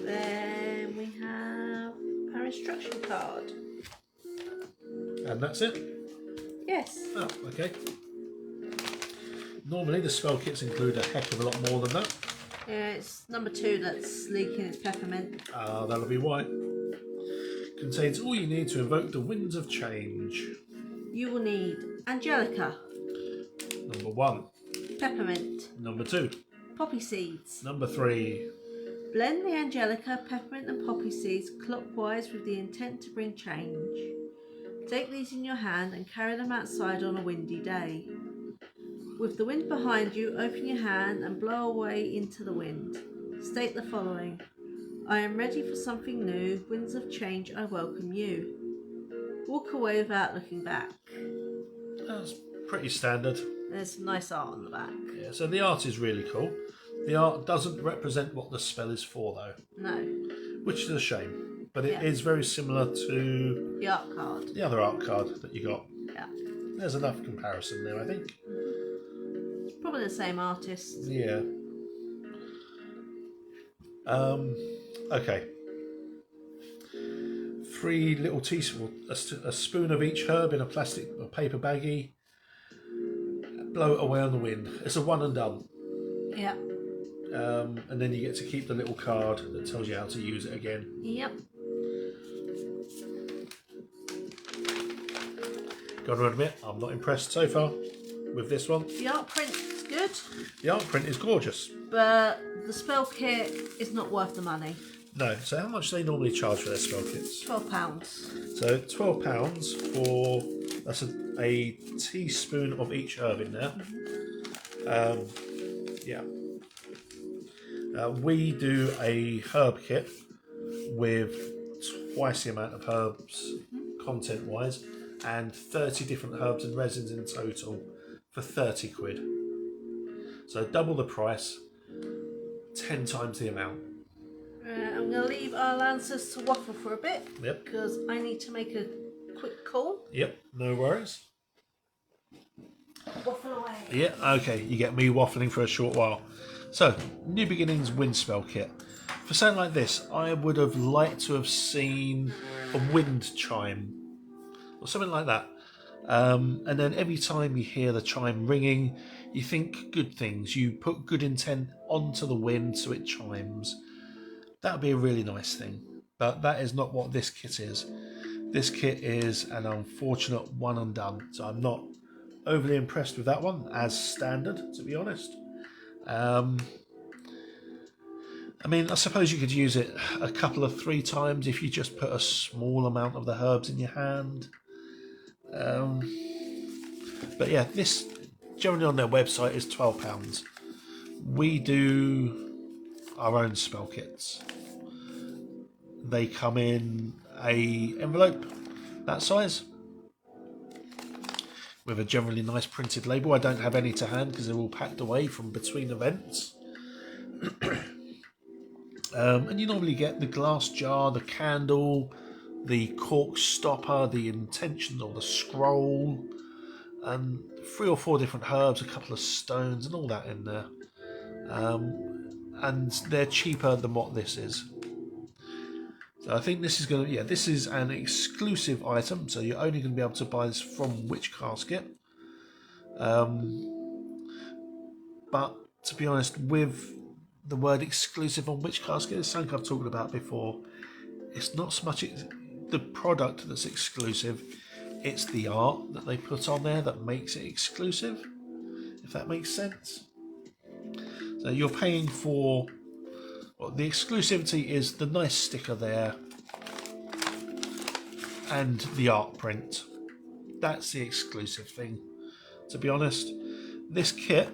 Then we have our instruction card. And that's it? Yes. Oh, okay. Normally the spell kits include a heck of a lot more than that. Yeah, it's number 2 that's leaking, it's peppermint. Ah, that'll be why. Contains all you need to invoke the winds of change. You will need Angelica, Number 1. peppermint, Number 2. poppy seeds. Number 3. Blend the Angelica, peppermint and poppy seeds clockwise with the intent to bring change. Take these in your hand and carry them outside on a windy day. With the wind behind you, open your hand and blow away into the wind. State the following. I am ready for something new. Winds of change, I welcome you. Walk away without looking back. That's pretty standard. There's some nice art on the back. Yeah, so the art is really cool. The art doesn't represent what the spell is for though. No. Which is a shame. But it Yeah. is very similar to The art card. the other art card that you got. Yeah. There's enough comparison there, I think. Probably the same artist. Yeah. Okay. 3 little teaspoons, a spoon of each herb in a plastic or paper baggie. Blow it away on the wind. It's a one and done. Yeah. And then you get to keep the little card that tells you how to use it again. Yep. Gotta admit, I'm not impressed so far with this one. The art print is good, The art print is gorgeous. but the spell kit is not worth the money. No, so how much do they normally charge for their spell kits? £12. So £12 for, that's a teaspoon of each herb in there. Yeah. We do a herb kit with twice the amount of herbs content-wise, and 30 different herbs and resins in total for 30 quid. So double the price, 10 times the amount. I'm going to leave Isle Ansuz to waffle for a bit. Yep. Because I need to make a quick call. Yep, no worries. Waffle away. Yeah, okay, you get me waffling for a short while. So, New Beginnings wind spell kit. For something like this, I would have liked to have seen a wind chime or something like that. And then every time you hear the chime ringing, you think good things. You put good intent onto the wind so it chimes. That would be a really nice thing. But that is not what this kit is. This kit is an unfortunate one and done. So I'm not overly impressed with that one as standard, to be honest. I mean, I suppose you could use it a couple of 3 times if you just put a small amount of the herbs in your hand. But yeah, this generally on their website is £12. We do our own spell kits. They come in a envelope that size with a generally nice printed label. I don't have any to hand because they're all packed away from between events. And you normally get the glass jar, the candle, the cork stopper, the intention or the scroll, and 3 or 4 different herbs, a couple of stones, and all that in there. And they're cheaper than what this is. So I think this is going to, yeah, this is an exclusive item, so you're only going to be able to buy this from Witch Casket. But to be honest, with the word exclusive on Witch Casket, it's something I've talked about before. It's not so much the product that's exclusive, it's the art that they put on there that makes it exclusive, if that makes sense. So you're paying for, well, the exclusivity is the nice sticker there and the art print. That's the exclusive thing. To be honest, this kit,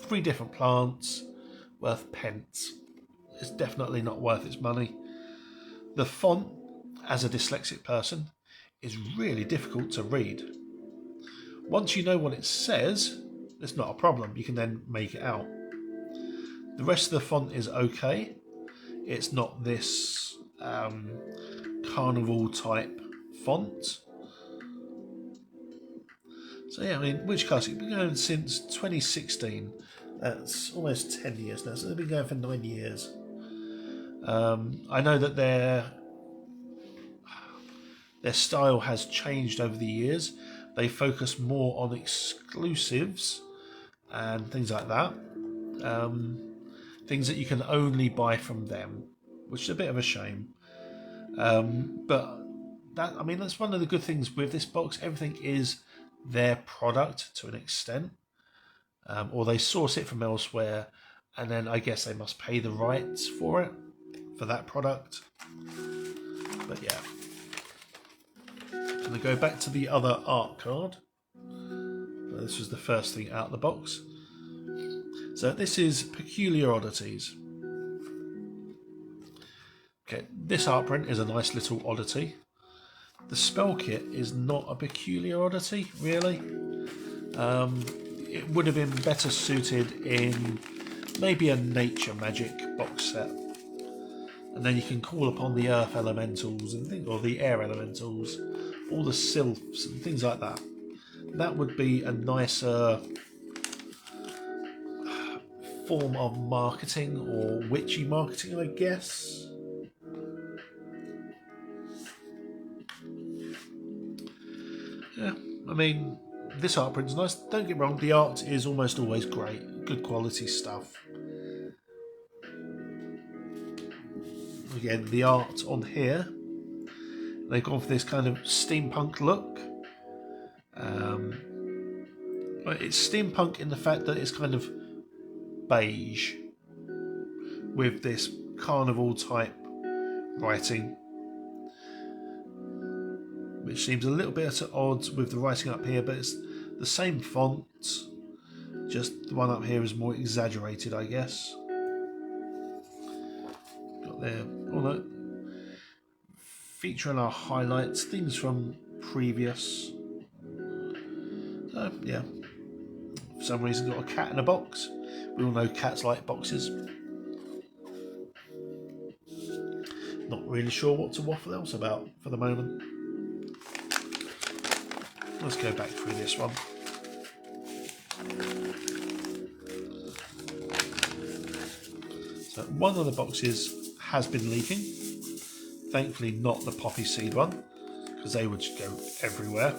3 different plants, worth pence. It's definitely not worth its money. The font, as a dyslexic person, is really difficult to read. Once you know what it says, it's not a problem. You can then make it out. The rest of the font is okay. It's not this carnival type font. So yeah, I mean, Witch Casket has been going since 2016. That's almost 10 years now, so they've been going for 9 years. I know that their style has changed over the years. They focus more on exclusives and things like that. Things that you can only buy from them, which is a bit of a shame. But that, I mean, that's one of the good things with this box. Everything is their product to an extent. Or they source it from elsewhere, and then I guess they must pay the rights for it, for that product. But yeah. I'm going to go back to the other art card. This was the first thing out of the box. So this is Peculiar Oddities. Okay, this art print is a nice little oddity. The spell kit is not a peculiar oddity, really. It would have been better suited in maybe a nature magic box set, and then you can call upon the earth elementals and things, or the air elementals, all the sylphs and things like that. That would be a nicer form of marketing, or witchy marketing, I guess. Yeah, I mean, this art print's nice. Don't get me wrong, the art is almost always great. Good quality stuff. Again, the art on here, they've gone for this kind of steampunk look. It's steampunk in the fact that it's kind of beige with this carnival type writing, which seems a little bit at odds with the writing up here, but it's the same font, just the one up here is more exaggerated, I guess. there. All that. Featuring our highlights, things from previous. So, yeah. For some reason, got a cat in a box. We all know cats like boxes. Not really sure what to waffle else about for the moment. Let's go back through this one. So one of the boxes has been leaking. Thankfully not the poppy seed one, because they would just go everywhere.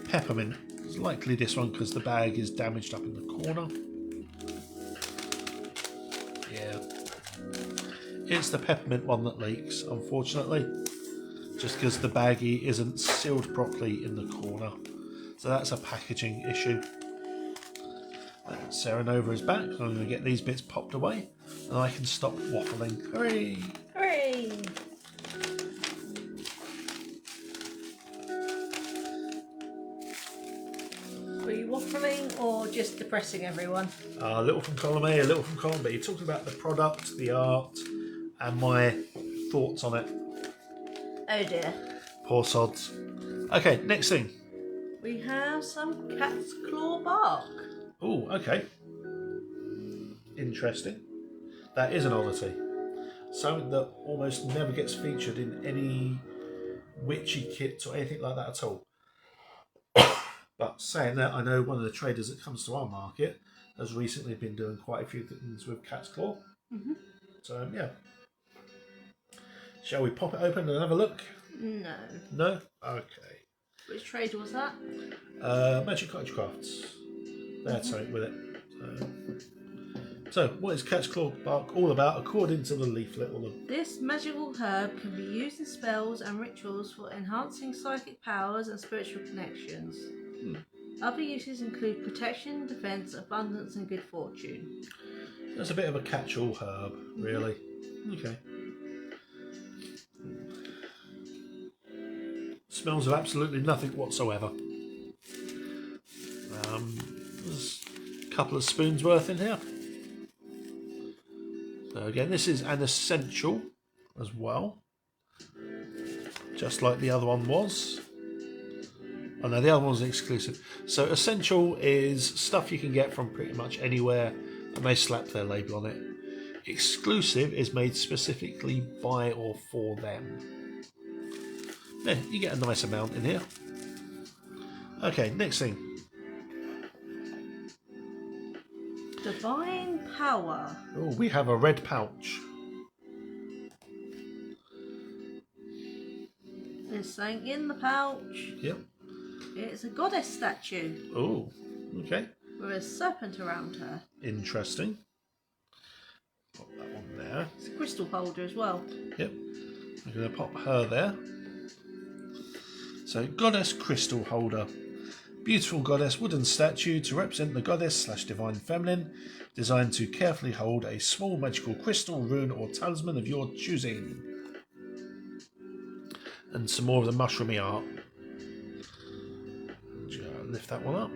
Peppermint. It's likely this one because the bag is damaged up in the corner. Yeah. It's the peppermint one that leaks, unfortunately. Just because the baggie isn't sealed properly in the corner. So that's a packaging issue. Sarah Nova is back. I'm going to get these bits popped away and I can stop waffling. Hooray! Hooray! Were you waffling or just depressing everyone? A little from column A, a little from column B. Talking about the product, the art, and my thoughts on it. Oh dear. Poor sods. Okay, next thing. We have some cat's claw bark. Oh, okay. Interesting. That is an oddity. Something that almost never gets featured in any witchy kits or anything like that at all. But saying that, I know one of the traders that comes to our market has recently been doing quite a few things with cat's claw. Mm-hmm. So, yeah. Shall we pop it open and have a look? No. No? Okay. Which trader was that? Magic Cottage Crafts. They had something with it. So, what is cat's claw bark all about according to the leaflet? This magical herb can be used in spells and rituals for enhancing psychic powers and spiritual connections. Other uses include protection, defense, abundance, and good fortune. That's a bit of a catch-all herb, really. Okay. Smells of absolutely nothing whatsoever. There's a couple of spoons worth in here. So again, this is an essential as well, just like the other one was. Oh no, the other one was exclusive. So essential is stuff you can get from pretty much anywhere, and they slap their label on it. Exclusive is made specifically by or for them. Yeah, you get a nice amount in here. Okay, next thing. Divine power. Oh, we have a red pouch. There's something in the pouch. Yep. It's a goddess statue. Oh, okay. With a serpent around her. Interesting. Pop that one there. It's a crystal holder as well. Yep. I'm going to pop her there. So, goddess crystal holder. Beautiful goddess wooden statue to represent the goddess/divine feminine, designed to carefully hold a small magical crystal, rune or talisman of your choosing. And some more of the mushroomy art. Lift that one up.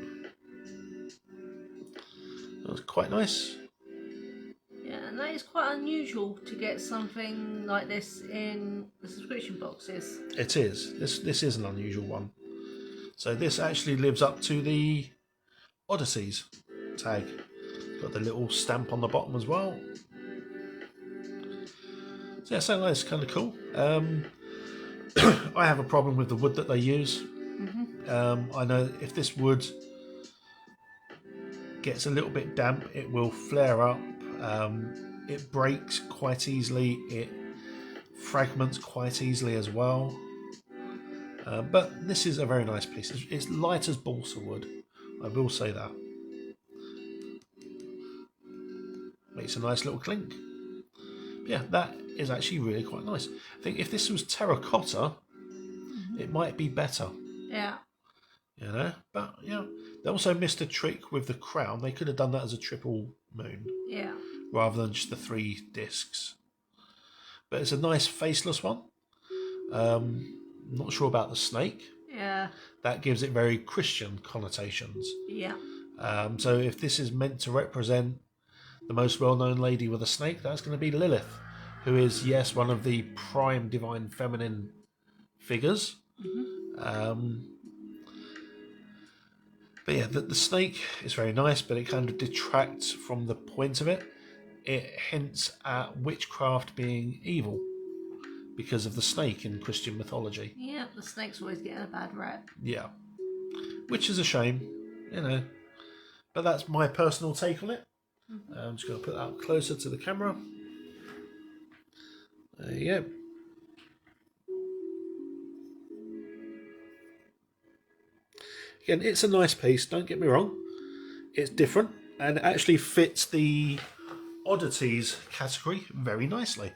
That was quite nice. Yeah, and that is quite unusual to get something like this in the subscription boxes. It is. This is an unusual one. So this actually lives up to the Odysseys tag. Got the little stamp on the bottom as well. So yeah, so that's kind of cool. I have a problem with the wood that they use. I know if this wood gets a little bit damp, it will flare up. It breaks quite easily. It fragments quite easily as well. But this is a very nice piece. It's light as balsa wood. I will say that. Makes a nice little clink. Yeah, that is actually really quite nice. I think if this was terracotta, it might be better. Yeah. You know, but yeah, they also missed a trick with the crown. They could have done that as a triple moon. Yeah. Rather than just the 3 discs. But it's a nice faceless one. Not sure about the snake. Yeah. That gives it very Christian connotations. Yeah. So if this is meant to represent the most well-known lady with a snake, that's going to be Lilith, who is, yes, one of the prime divine feminine figures. But yeah, the snake is very nice, but it kind of detracts from the point of it. It hints at witchcraft being evil because of the snake in Christian mythology. Yeah, the snake's always getting a bad rep. Yeah, which is a shame, but that's my personal take on it. I'm just going to put that up closer to the camera. There you go. Again, it's a nice piece, don't get me wrong. It's different and it actually fits the oddities category very nicely.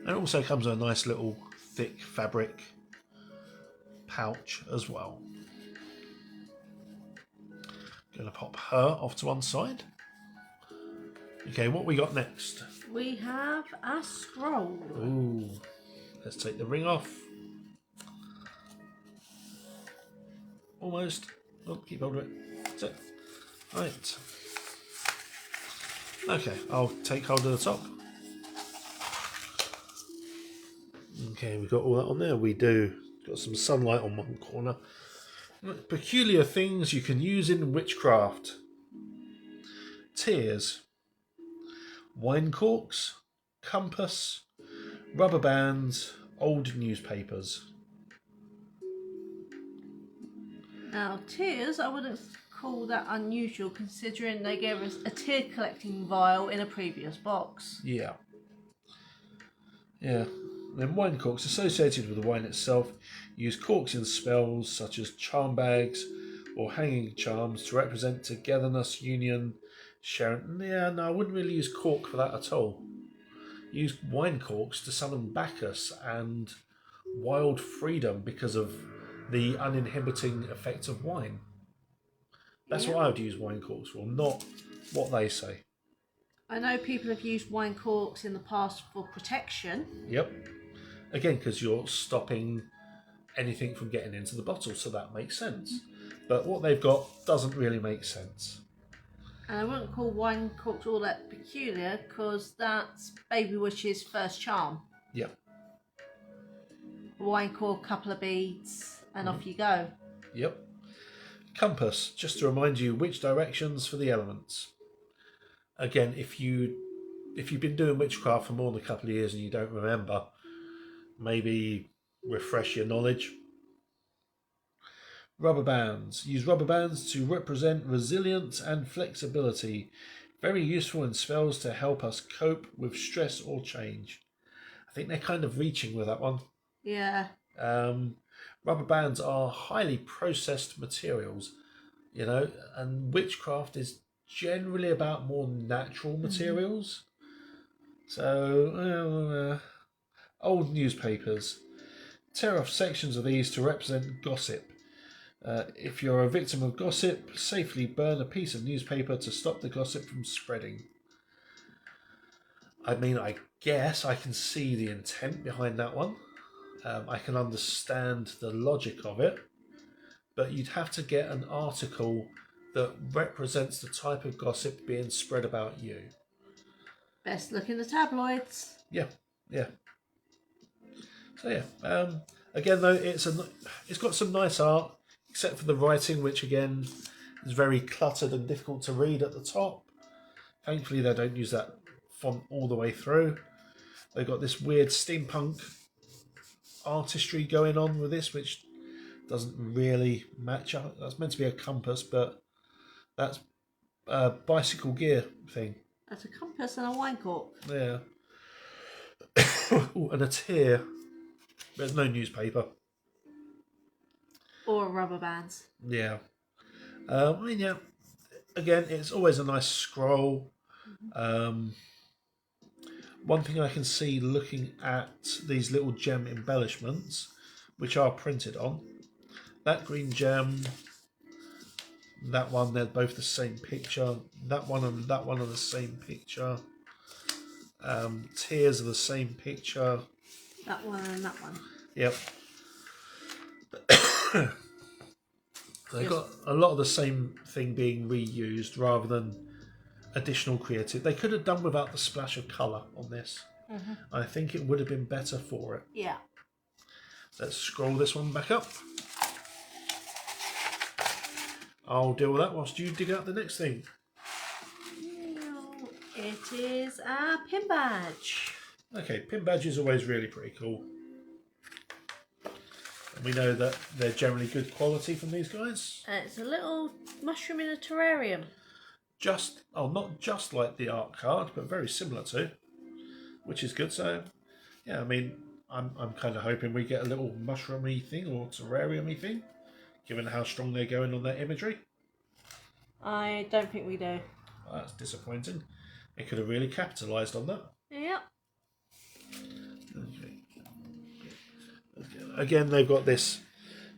And it also comes in a nice little thick fabric pouch as well. Going to pop her off to one side. Okay, what we got next? We have a scroll. Ooh, let's take the ring off. Almost. Oh, keep hold of it. That's it. Right. Okay, I'll take hold of the top. Okay, we've got all that on there. We do. Got some sunlight on one corner. Peculiar things you can use in witchcraft. Tears. Wine corks. Compass. Rubber bands. Old newspapers. Now, tears, I wouldn't call that unusual considering they gave us a tear collecting vial in a previous box. Yeah. Yeah. Then wine corks associated with the wine itself use corks in spells such as charm bags or hanging charms to represent togetherness, union, sharing. Yeah, no, I wouldn't really use cork for that at all. Use wine corks to summon Bacchus and wild freedom because of the uninhibiting effects of wine. That's what I would use wine corks for, not what they say. I know people have used wine corks in the past for protection. Yep. Again, because you're stopping anything from getting into the bottle, so that makes sense. But what they've got doesn't really make sense. And I wouldn't call wine corks all that peculiar because that's Baby Witch's first charm. Yep. Wine cork, couple of beads, and off you go. Yep. Compass, just to remind you which directions for the elements. Again, if you've been doing witchcraft for more than a couple of years and you don't remember, maybe refresh your knowledge. Rubber bands. Use rubber bands to represent resilience and flexibility. Very useful in spells to help us cope with stress or change. I think they're kind of reaching with that one. Yeah. Rubber bands are highly processed materials, and witchcraft is generally about more natural materials. So, old newspapers. Tear off sections of these to represent gossip. If you're a victim of gossip, safely burn a piece of newspaper to stop the gossip from spreading. I mean, I guess I can see the intent behind that one. I can understand the logic of it, but you'd have to get an article that represents the type of gossip being spread about you. Best look in the tabloids. Yeah. So yeah, again though, it's got some nice art, except for the writing, which again is very cluttered and difficult to read at the top. Thankfully, they don't use that font all the way through. They've got this weird steampunk artistry going on with this, which doesn't really match up. That's meant to be a compass, but that's a bicycle gear thing. That's a compass and a wine cork. Yeah. Ooh, and a tear. There's no newspaper. Or rubber bands. Yeah. Yeah. Again, it's always a nice scroll. One thing I can see looking at these little gem embellishments, which are printed on, that green gem, that one, they're both the same picture. That one and that one are the same picture. Tears are the same picture. That one and that one. Yep. They've got a lot of the same thing being reused rather than additional creative. They could have done without the splash of colour on this. I think it would have been better for it. Yeah. Let's scroll this one back up. I'll deal with that whilst you dig out the next thing. It is a pin badge. Okay, pin badge is always really pretty cool. And we know that they're generally good quality from these guys. And it's a little mushroom in a terrarium. Not just like the art card, but very similar to, which is good. So, yeah, I mean, I'm kind of hoping we get a little mushroomy thing or terrarium-y thing, given how strong they're going on their imagery. I don't think we do. Well, that's disappointing. It could have really capitalised on that. Yep. Okay. Again, they've got this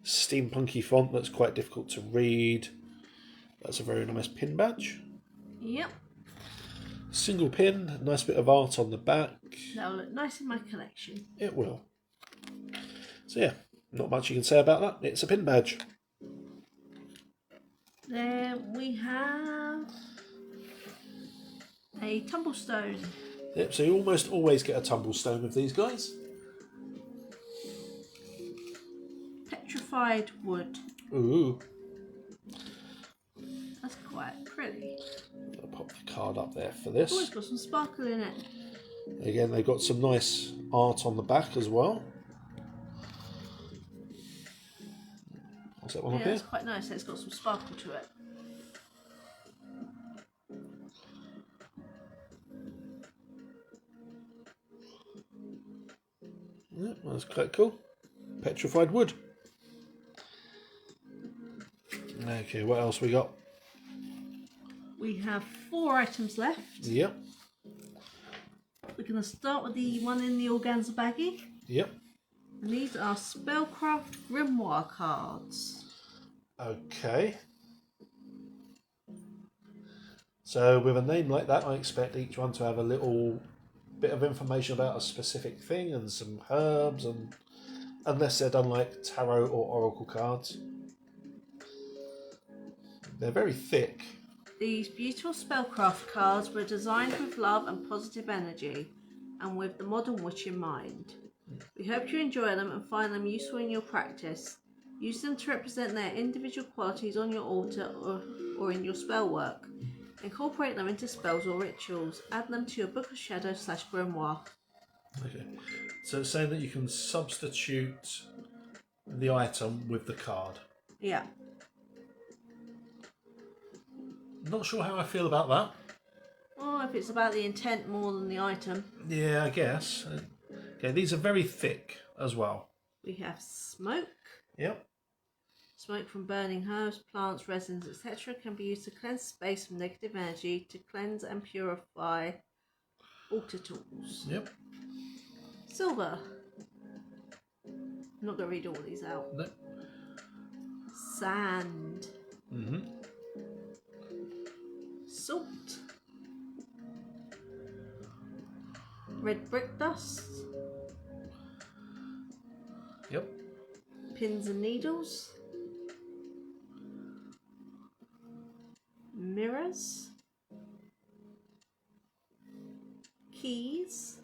steampunky font that's quite difficult to read. That's a very nice pin badge. Yep. Single pin, nice bit of art on the back. That'll look nice in my collection. It will. So yeah, not much you can say about that. It's a pin badge. Then we have a tumblestone. Yep, so you almost always get a tumblestone with these guys. Petrified wood. Ooh. That's quite pretty. I'll pop the card up there for this. Oh, it's got some sparkle in it. Again, they've got some nice art on the back as well. What's that one up Yeah, here? it's quite nice. It's got some sparkle to it. Yeah, that's quite cool. Petrified wood. Okay, what else we got? We have 4 items left. Yep. We're going to start with the one in the organza baggie. Yep. And these are Spellcraft Grimoire cards. Okay. So with a name like that, I expect each one to have a little bit of information about a specific thing and some herbs, and unless they're done like tarot or oracle cards. They're very thick. These beautiful spellcraft cards were designed with love and positive energy, and with the modern witch in mind. We hope you enjoy them and find them useful in your practice. Use them to represent their individual qualities on your altar or in your spell work. Incorporate them into spells or rituals. Add them to your Book of Shadows / Grimoire. Okay. So it's saying that you can substitute the item with the card. Yeah. Not sure how I feel about that. Or if it's about the intent more than the item. Yeah, I guess. Okay, these are very thick as well. We have smoke. Yep. Smoke from burning herbs, plants, resins, etc. can be used to cleanse space from negative energy, to cleanse and purify altar tools. Yep. Silver. I'm not going to read all these out. No. Sand. Mm-hmm. Salt. Red brick dust. Yep. Pins and needles. Mirrors. Keys.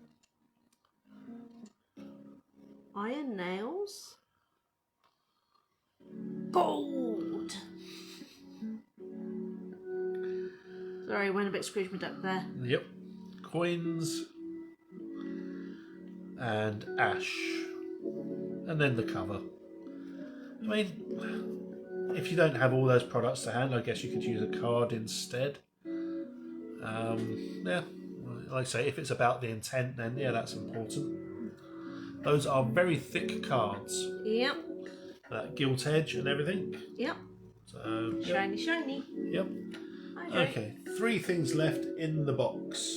Iron nails. Gold. Sorry, went a bit Scrooge McDuck there. Yep. Coins and ash. And then the cover. I mean, if you don't have all those products to hand, I guess you could use a card instead. Yeah, like I say, if it's about the intent, then yeah, that's important. Those are very thick cards. Yep. That gilt edge and everything. Yep. So, yep. Shiny, shiny. Yep. Okay, 3 things left in the box.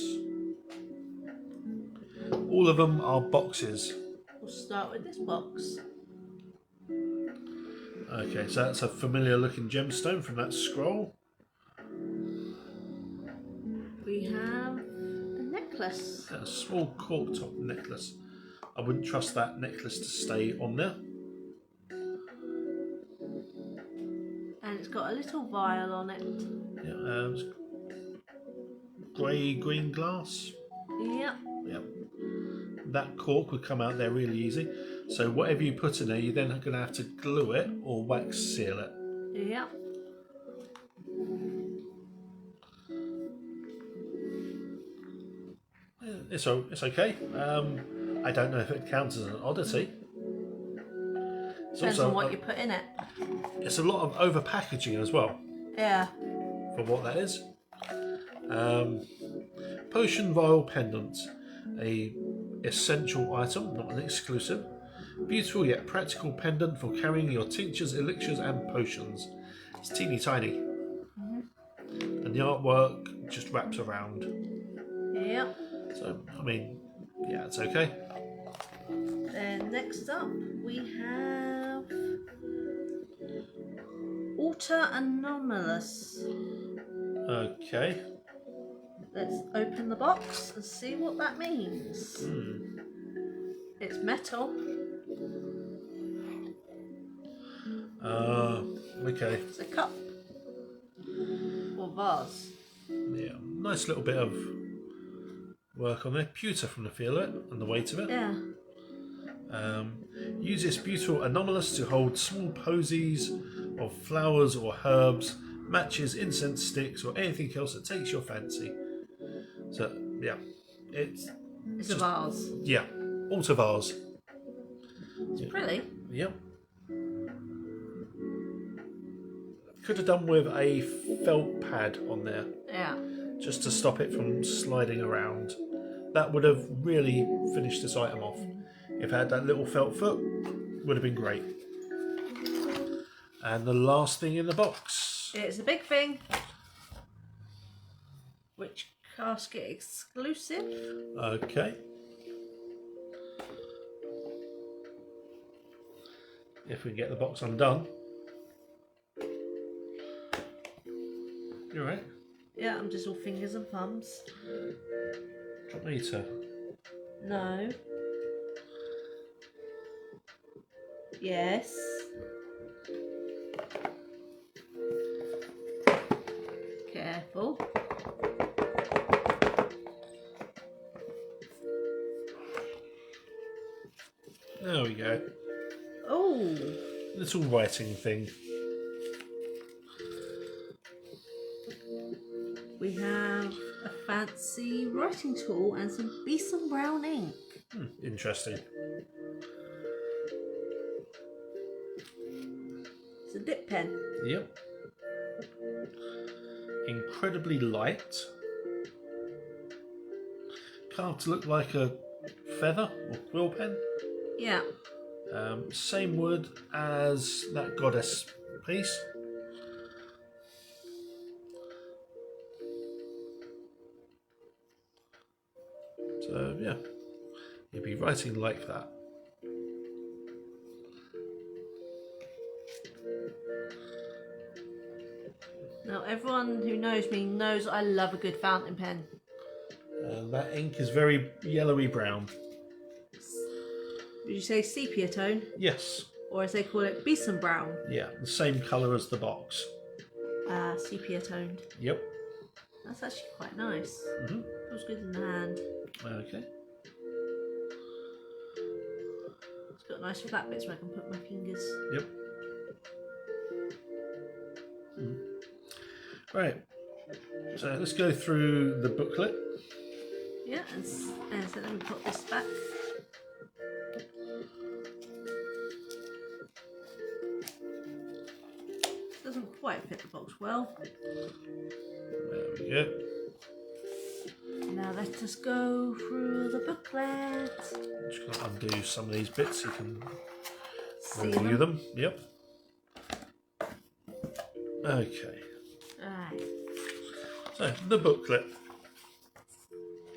All of them are boxes. We'll start with this box. Okay, so that's a familiar looking gemstone from that scroll. We have a necklace. A small cork top necklace. I wouldn't trust that necklace to stay on there. And it's got a little vial on it. Yeah, grey-green glass. Yep. Yep. That cork would come out there really easy. So whatever you put in there, you're then going to have to glue it or wax seal it. Yep. It's okay. I don't know if it counts as an oddity. Depends on what you put in it. It's a lot of over packaging as well. Yeah. For what that is. Potion vial pendant, a essential item, not an exclusive. Beautiful yet practical pendant for carrying your tinctures, elixirs, and potions. It's teeny tiny, and the artwork just wraps around. Yep. So I mean, yeah, it's okay. Then next up we have Alter Anomalous. Okay. Let's open the box and see what that means. It's metal. Okay. It's a cup or vase. Yeah, nice little bit of work on there. Pewter from the feel of it and the weight of it. Yeah. Use this beautiful anomalous to hold small posies of flowers or herbs, matches, incense sticks, or anything else that takes your fancy. So yeah, it's a vase. Yeah, altar vase. It's pretty. Yep. Could have done with a felt pad on there. Yeah. Just to stop it from sliding around. That would have really finished this item off. If it had that little felt foot, would have been great. And the last thing in the box. It's a big thing. Which casket exclusive? Okay. If we can get the box undone. You alright? Yeah, I'm just all fingers and thumbs. Do you want me to? No. Yes. Careful. There we go. Oh. Little writing thing. We have a fancy writing tool and some Beeson brown ink. Interesting. It's a dip pen. Yep. Incredibly light. Carved to look like a feather or quill pen. Yeah. Same wood as that goddess piece. So yeah, you'd be writing like that. Now everyone who knows me knows I love a good fountain pen. That ink is very yellowy brown. Would you say sepia tone? Yes. Or as they call it, Beeson brown? Yeah, the same colour as the box. Sepia toned. Yep. That's actually quite nice. Mm-hmm. Feels good in the hand. Okay. It's got nice flat bits where I can put my fingers. Yep. Right. So let's go through the booklet. Yeah, and so let me put this back. Doesn't quite fit the box well. There we go. Now let us go through the booklet. I'm just going to undo some of these bits so you can See review them. Yep. Okay. Right. So the booklet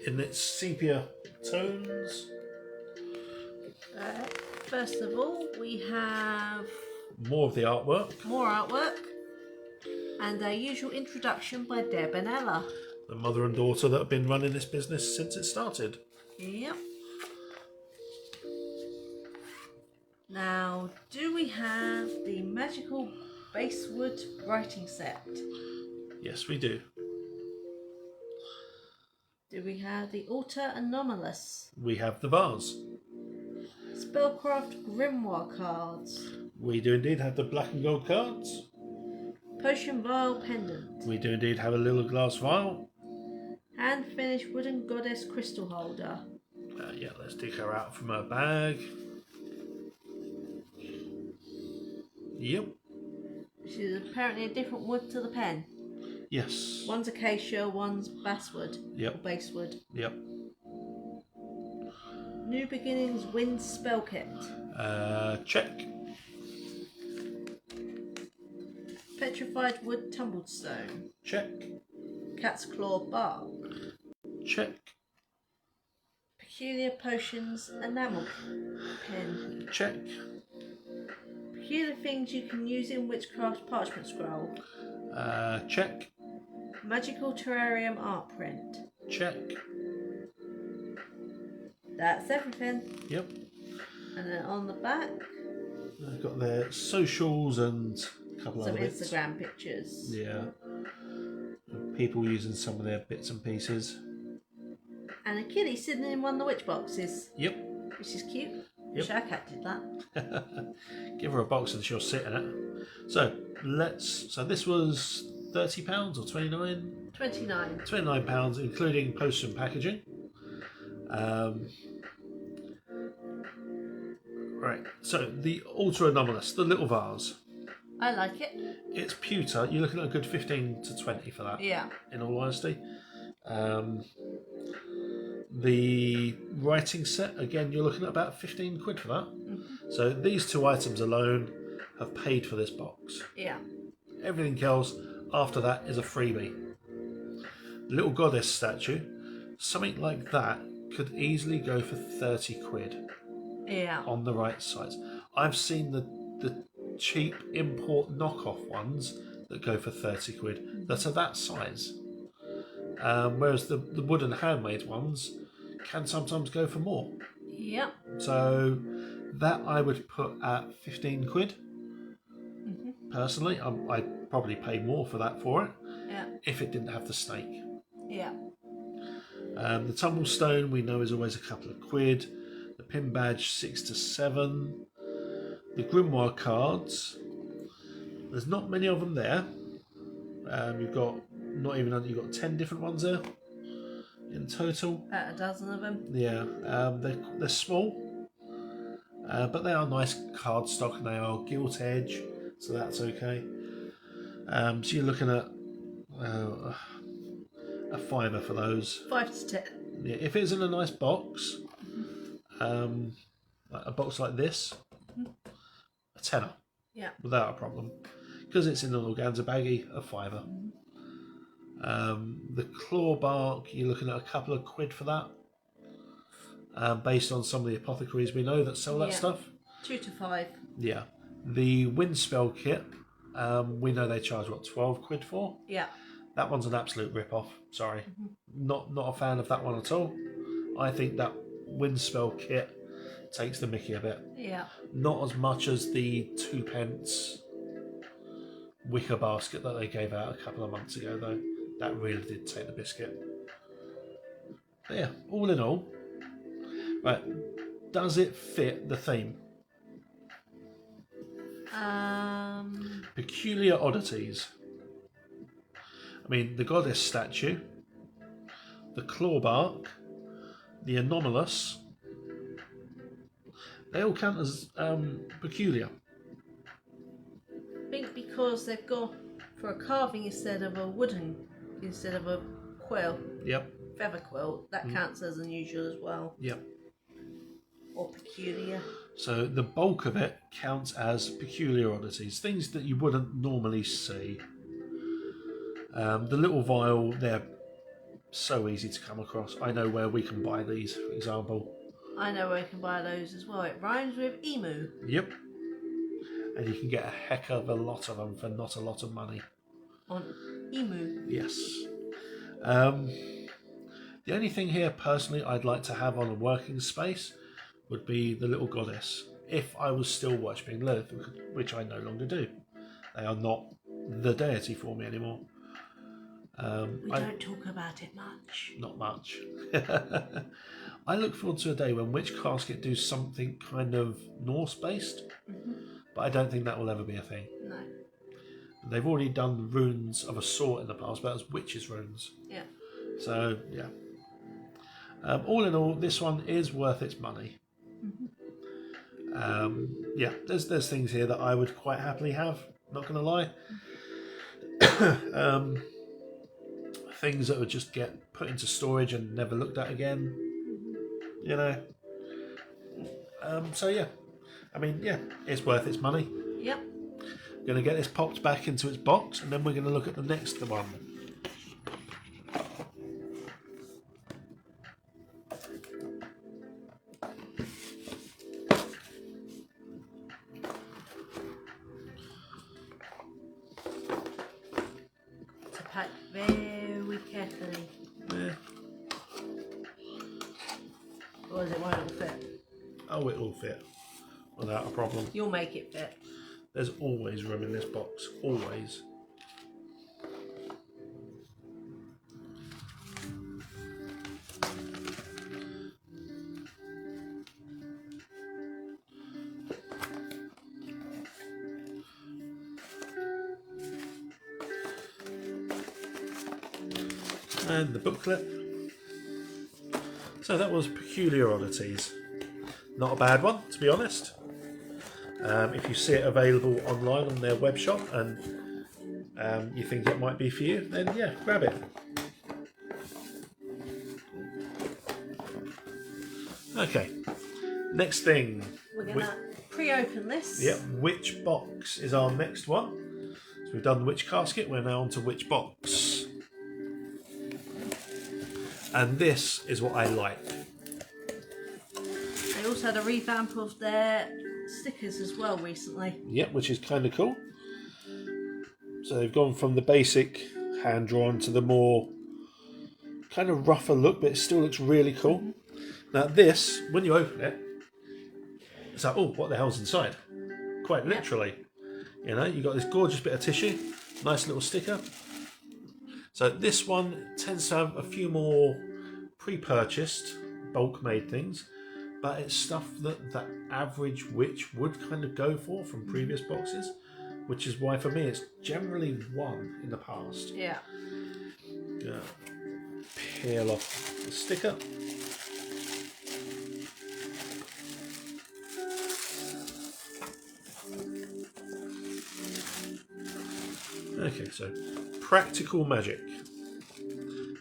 in its sepia tones. First of all, we have More of the artwork. more artwork and our usual introduction by Deb and Ella. The mother and daughter that have been running this business since it started. Yep. Now, do we have the magical basswood writing set? Yes, we do. Do we have the Altar Anomalous? We have the vase. Spellcraft Grimoire cards. We do indeed have the black and gold cards. Potion Vial Pendant. We do indeed have a little glass vial. Hand finished Wooden Goddess Crystal Holder. Yeah, let's dig her out from her bag. Yep. Which is apparently a different wood to the pen. Yes. One's acacia, one's basswood. Yep. Or basswood. Yep. New Beginnings Wind Spell Kit. Check. Petrified Wood Tumbled Stone. Check. Cat's Claw Bark. Check. Peculiar Potions Enamel Pen. Check. Peculiar things you can use in Witchcraft Parchment Scroll. Check. Magical Terrarium Art Print. Check. That's everything. Yep. And then on the back, I've got their socials and a couple some other bits. Instagram pictures. Yeah. People using some of their bits and pieces. And a kitty sitting in one of the witch boxes. Yep. Which is cute. Yep. Wish our cat did that. Give her a box and she'll sit in it. So this was £30 or 29? 29. £29, including post and packaging. Right, so the Ultra Anomalous, the little vase. I like it. It's pewter. You're looking at a good 15 to 20 for that. Yeah. In all honesty. The writing set, again, you're looking at about 15 quid for that. Mm-hmm. So these two items alone have paid for this box. Yeah. Everything else after that is a freebie. Little goddess statue, something like that could easily go for 30 quid. Yeah. On the right size. I've seen the cheap import knockoff ones that go for 30 quid that are that size. Whereas the wooden handmade ones can sometimes go for more. Yep. So that I would put at 15 quid. Mm-hmm. Personally, I'd probably pay more for that for it. Yeah. If it didn't have the snake. Yeah. The tumble stone we know is always a couple of quid. The pin badge 6 to 7. The grimoire cards. There's not many of them there. You've got you've got 10 different ones there in total. About a dozen of them. Yeah, they're small, but they are nice cardstock and they are gilt edge, so that's okay. So you're looking at a £5 for those. 5 to 10. Yeah, if it's in a nice box, like a box like this, a tenner. Yeah. Without a problem, because it's in an organza baggie, a £5. The claw bark, you're looking at a couple of quid for that, based on some of the apothecaries we know that sell that stuff. 2 to 5. Yeah. The wind spell kit, we know they charge 12 quid for. Yeah. That one's an absolute rip-off. Sorry, not a fan of that one at all. I think that wind spell kit takes the mickey a bit. Yeah. Not as much as the 2p wicker basket that they gave out a couple of months ago, though. That really did take the biscuit. But yeah, all in all, right, does it fit the theme? Peculiar oddities. I mean, the goddess statue, the claw bark, the anomalous, they all count as peculiar. I think because they've gone for a carving instead of a quill. Yep. Feather quilt, that counts as unusual as well. Yep. Or peculiar. So the bulk of it counts as peculiar oddities, things that you wouldn't normally see. The little vial, they're so easy to come across. I know where we can buy these, for example. I know where you can buy those as well. It rhymes with emu. Yep. And you can get a heck of a lot of them for not a lot of money. On emu. Yes. The only thing here, personally, I'd like to have on a working space would be the little goddess. If I was still worshipping Lilith, which I no longer do. They are not the deity for me anymore. We don't talk about it much. Not much. I look forward to a day when Witch Casket do something kind of Norse-based, but I don't think that will ever be a thing. No. They've already done runes of a sort in the past, but as witches' runes. Yeah. So, yeah. All in all, this one is worth its money. Yeah, there's things here that I would quite happily have, not going to lie. Things that would just get put into storage and never looked at again, you know. So yeah, I mean, yeah, it's worth its money. Yep. Going to get this popped back into its box, and then we're going to look at the next one. To pack very carefully. Yeah. Otherwise it won't all fit. Oh, it will fit without a problem. You'll make it fit. There's always room in this box, always. And the booklet. So that was Peculiar Oddities. Not a bad one, to be honest. If you see it available online on their web shop and you think it might be for you, then yeah, grab it. Okay, next thing. We're going to pre-open this. Yep, Witch Box is our next one. So we've done Witch Casket, we're now on to Witch Box. And this is what I like. They also had a revamp of their stickers as well recently. Yep, which is kind of cool. So they've gone from the basic hand-drawn to the more kind of rougher look, but it still looks really cool. Now this, when you open it, it's like, oh, what the hell's inside? Quite literally. You know, you've got this gorgeous bit of tissue, nice little sticker. So this one tends to have a few more pre-purchased, bulk-made things, but it's stuff that the average witch would kind of go for from previous boxes, which is why for me it's generally won in the past. Yeah. Gonna peel off the sticker. Okay, so practical magic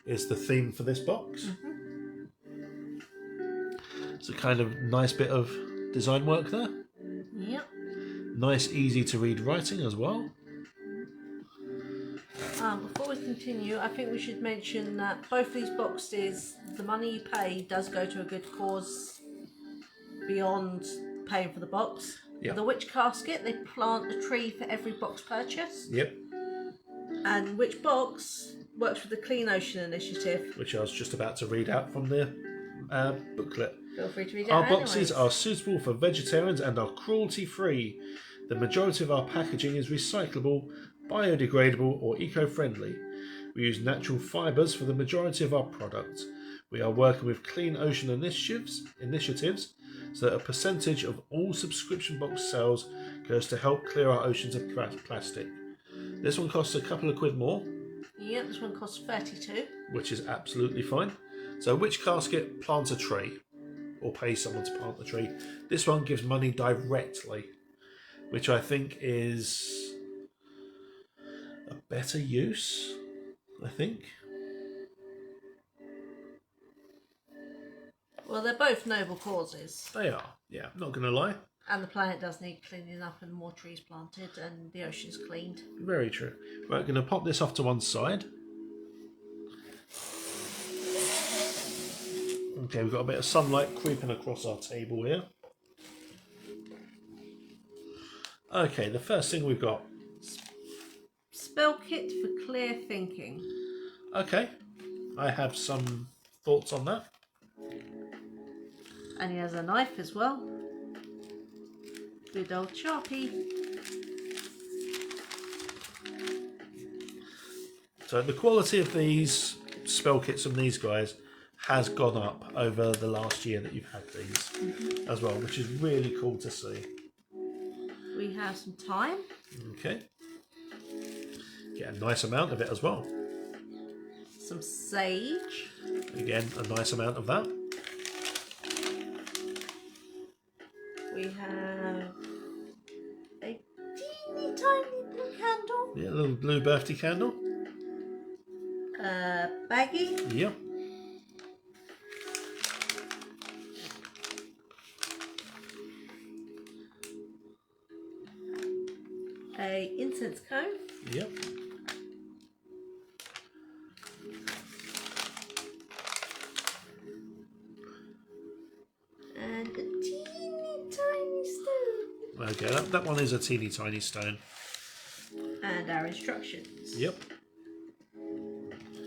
is the theme for this box. It's a kind of nice bit of design work there. Yep. Nice, easy to read writing as well. Before we continue, I think we should mention that both these boxes, the money you pay does go to a good cause beyond paying for the box. Yep. For the Witch Casket, they plant a tree for every box purchase. Yep. And Witch Box works with the Clean Ocean Initiative. Which I was just about to read out from the booklet. Feel free to read it Our out boxes anyways. are suitable for vegetarians and are cruelty-free. The majority of our packaging is recyclable, biodegradable or eco-friendly. We use natural fibres for the majority of our products. We are working with Clean Ocean initiatives so that a percentage of all subscription box sales goes to help clear our oceans of plastic. This one costs a couple of quid more. Yeah, this one costs 32. Which is absolutely fine. So Witch Casket plants a tree, or pay someone to plant the tree. This one gives money directly, which I think is a better use, I think. Well, they're both noble causes. They are, yeah, not going to lie. And the planet does need cleaning up and more trees planted and the ocean's cleaned. Very true. Right, going to pop this off to one side. Okay, we've got a bit of sunlight creeping across our table here. Okay, the first thing we've got. Spell kit for clear thinking. Okay, I have some thoughts on that. And he has a knife as well. Good old Sharpie. So the quality of these spell kits from these guys has gone up over the last year that you've had these as well, which is really cool to see. We have some thyme. Okay. Get a nice amount of it as well. Some sage. Again, a nice amount of that. We have a teeny tiny blue candle. Yeah, a little blue birthday candle. Baggie. Yep. A incense cone. Yep. And a teeny tiny stone. Okay, that one is a teeny tiny stone. And our instructions. Yep.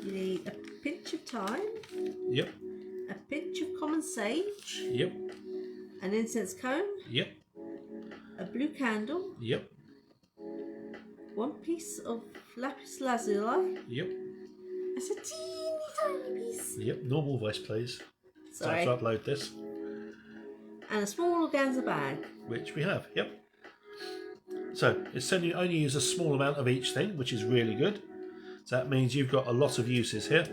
You need a pinch of thyme. Yep. A pinch of common sage. Yep. An incense cone. Yep. A blue candle. Yep. One piece of lapis lazuli. Yep. That's a teeny tiny piece. Yep. Normal voice, please. Sorry. So I have to upload this. And a small organza bag. Which we have. Yep. So it's saying you only use a small amount of each thing, which is really good. So that means you've got a lot of uses here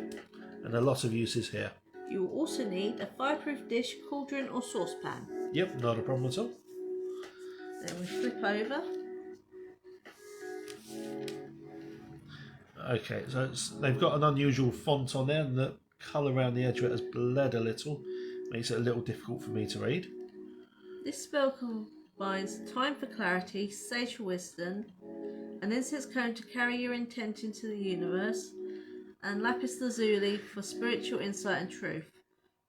and a lot of uses here. You will also need a fireproof dish, cauldron or saucepan. Yep, not a problem at all. Then we flip over. Okay, so they've got an unusual font on there and the colour around the edge of it has bled a little. Makes it a little difficult for me to read. This spell combines time for clarity, sage for wisdom, an incense cone to carry your intent into the universe, and lapis lazuli for spiritual insight and truth.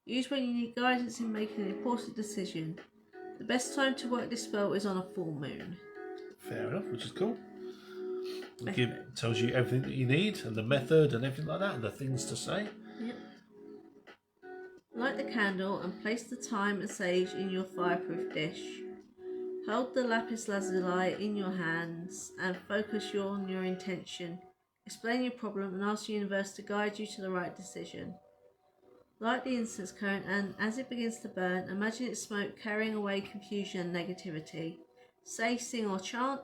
Used when you need guidance in making an important decision. The best time to work this spell is on a full moon. Fair enough, which is cool. It tells you everything that you need and the method and everything like that and the things to say. Yep. Light the candle and place the thyme and sage in your fireproof dish. Hold the lapis lazuli in your hands and focus on your intention. Explain your problem and ask the universe to guide you to the right decision. Light the incense cone and, as it begins to burn, imagine its smoke carrying away confusion and negativity. Say, sing or chant,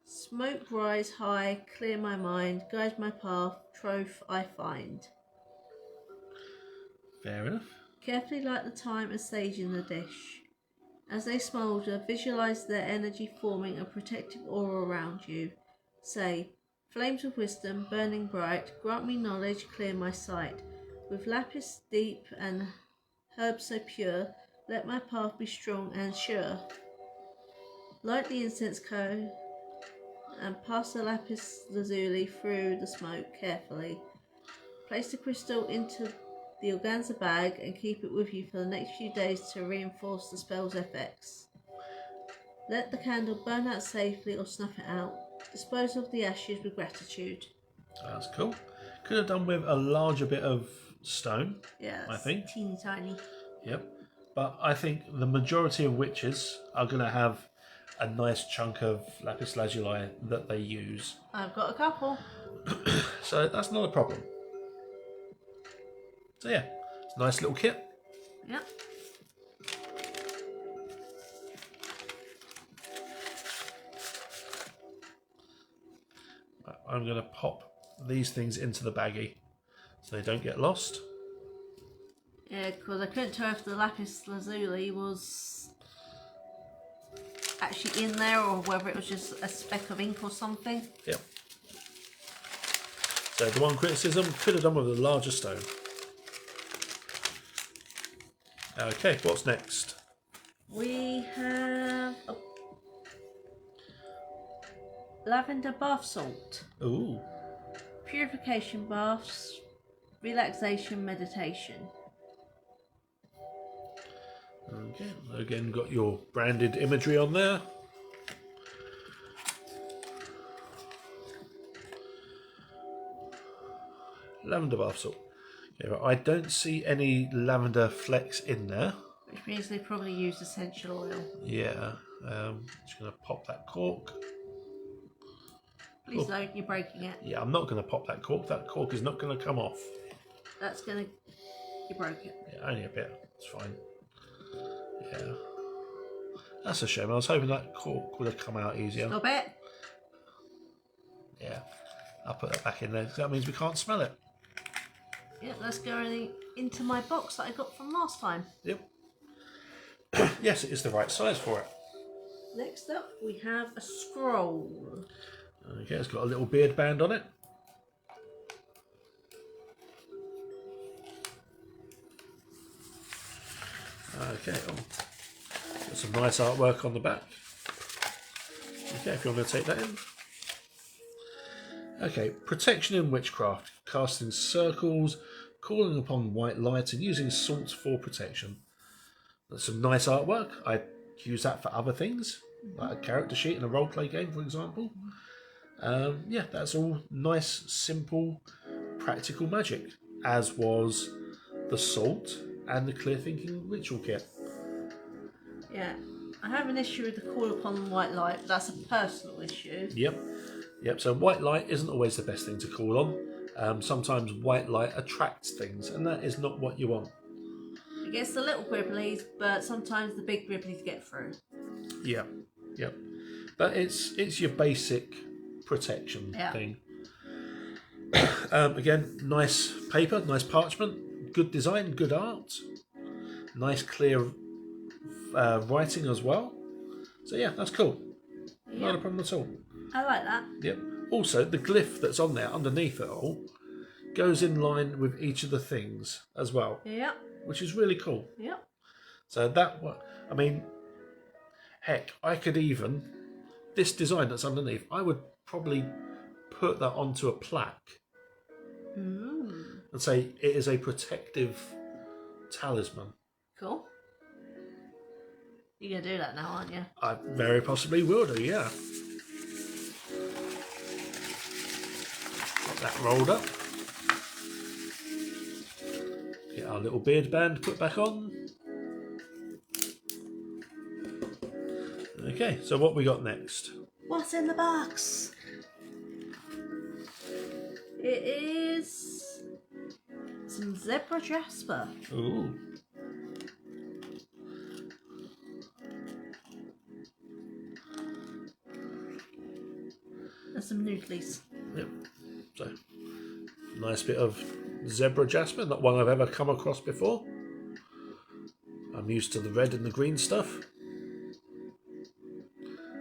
"Smoke rise high, clear my mind, guide my path, troth I find." Fair enough. Carefully light the thyme and sage in the dish. As they smoulder, visualize their energy forming a protective aura around you. Say, "Flames of wisdom, burning bright, grant me knowledge, clear my sight. With lapis deep and herbs so pure, let my path be strong and sure." Light the incense cone and pass the lapis lazuli through the smoke carefully. Place the crystal into the organza bag and keep it with you for the next few days to reinforce the spell's effects. Let the candle burn out safely or snuff it out. Dispose of the ashes with gratitude. That's cool. Could have done with a larger bit of stone. Yeah, I think. Teeny tiny. Yep. But I think the majority of witches are going to have a nice chunk of lapis lazuli that they use. I've got a couple. So that's not a problem. So yeah, it's a nice little kit. Yep. I'm going to pop these things into the baggie so they don't get lost. Yeah, because I couldn't tell if the lapis lazuli was actually in there or whether it was just a speck of ink or something. Yep. So the one criticism, could have done with a larger stone. Okay, what's next? We have a lavender bath salt. Ooh. Purification baths, relaxation, meditation. Okay, again got your branded imagery on there. Lavender bath salt. Okay, right, I don't see any lavender flecks in there. Which means they probably use essential oil. Yeah, just going to pop that cork. Please don't, you're breaking it. Yeah, I'm not going to pop that cork. That cork is not going to come off. That's going to... You broke it. Yeah, only a bit. It's fine. Yeah. That's a shame. I was hoping that cork would have come out easier. Stop it. Yeah. I'll put that back in there. That means we can't smell it. Yeah, let's go into my box that I got from last time. Yep. Yes, it is the right size for it. Next up, we have a scroll. Okay, it's got a little beard band on it. Okay, got some nice artwork on the back. Okay, if you want to take that in. Okay, protection in witchcraft, casting circles, calling upon white light, and using salt for protection. That's some nice artwork. I use that for other things, like a character sheet in a roleplay game, for example. Yeah, that's all nice, simple, practical magic, as was the salt and the clear thinking ritual kit. Yeah, I have an issue with the call upon white light, but that's a personal issue. Yep, so white light isn't always the best thing to call on. Sometimes white light attracts things, and that is not what you want. It gets the little gribblies, but sometimes the big gribblies get through. Yep. But it's your basic protection thing. Again, nice paper, nice parchment, good design, good art, nice clear writing as well. So yeah, that's cool. Not a problem at all. I like that. Yep. Also, the glyph that's on there underneath it all goes in line with each of the things as well. Yep. Which is really cool. Yep. So I mean, heck, I could even, this design that's underneath, I would probably put that onto a plaque and say it is a protective talisman. Cool. You're going to do that now, aren't you? I very possibly will do, yeah. Got that rolled up. Get our little beard band put back on. Okay, so what we got next? What's in the box? It is some zebra jasper. Ooh. And some noodlies. Yep. So, nice bit of zebra jasper, not one I've ever come across before. I'm used to the red and the green stuff.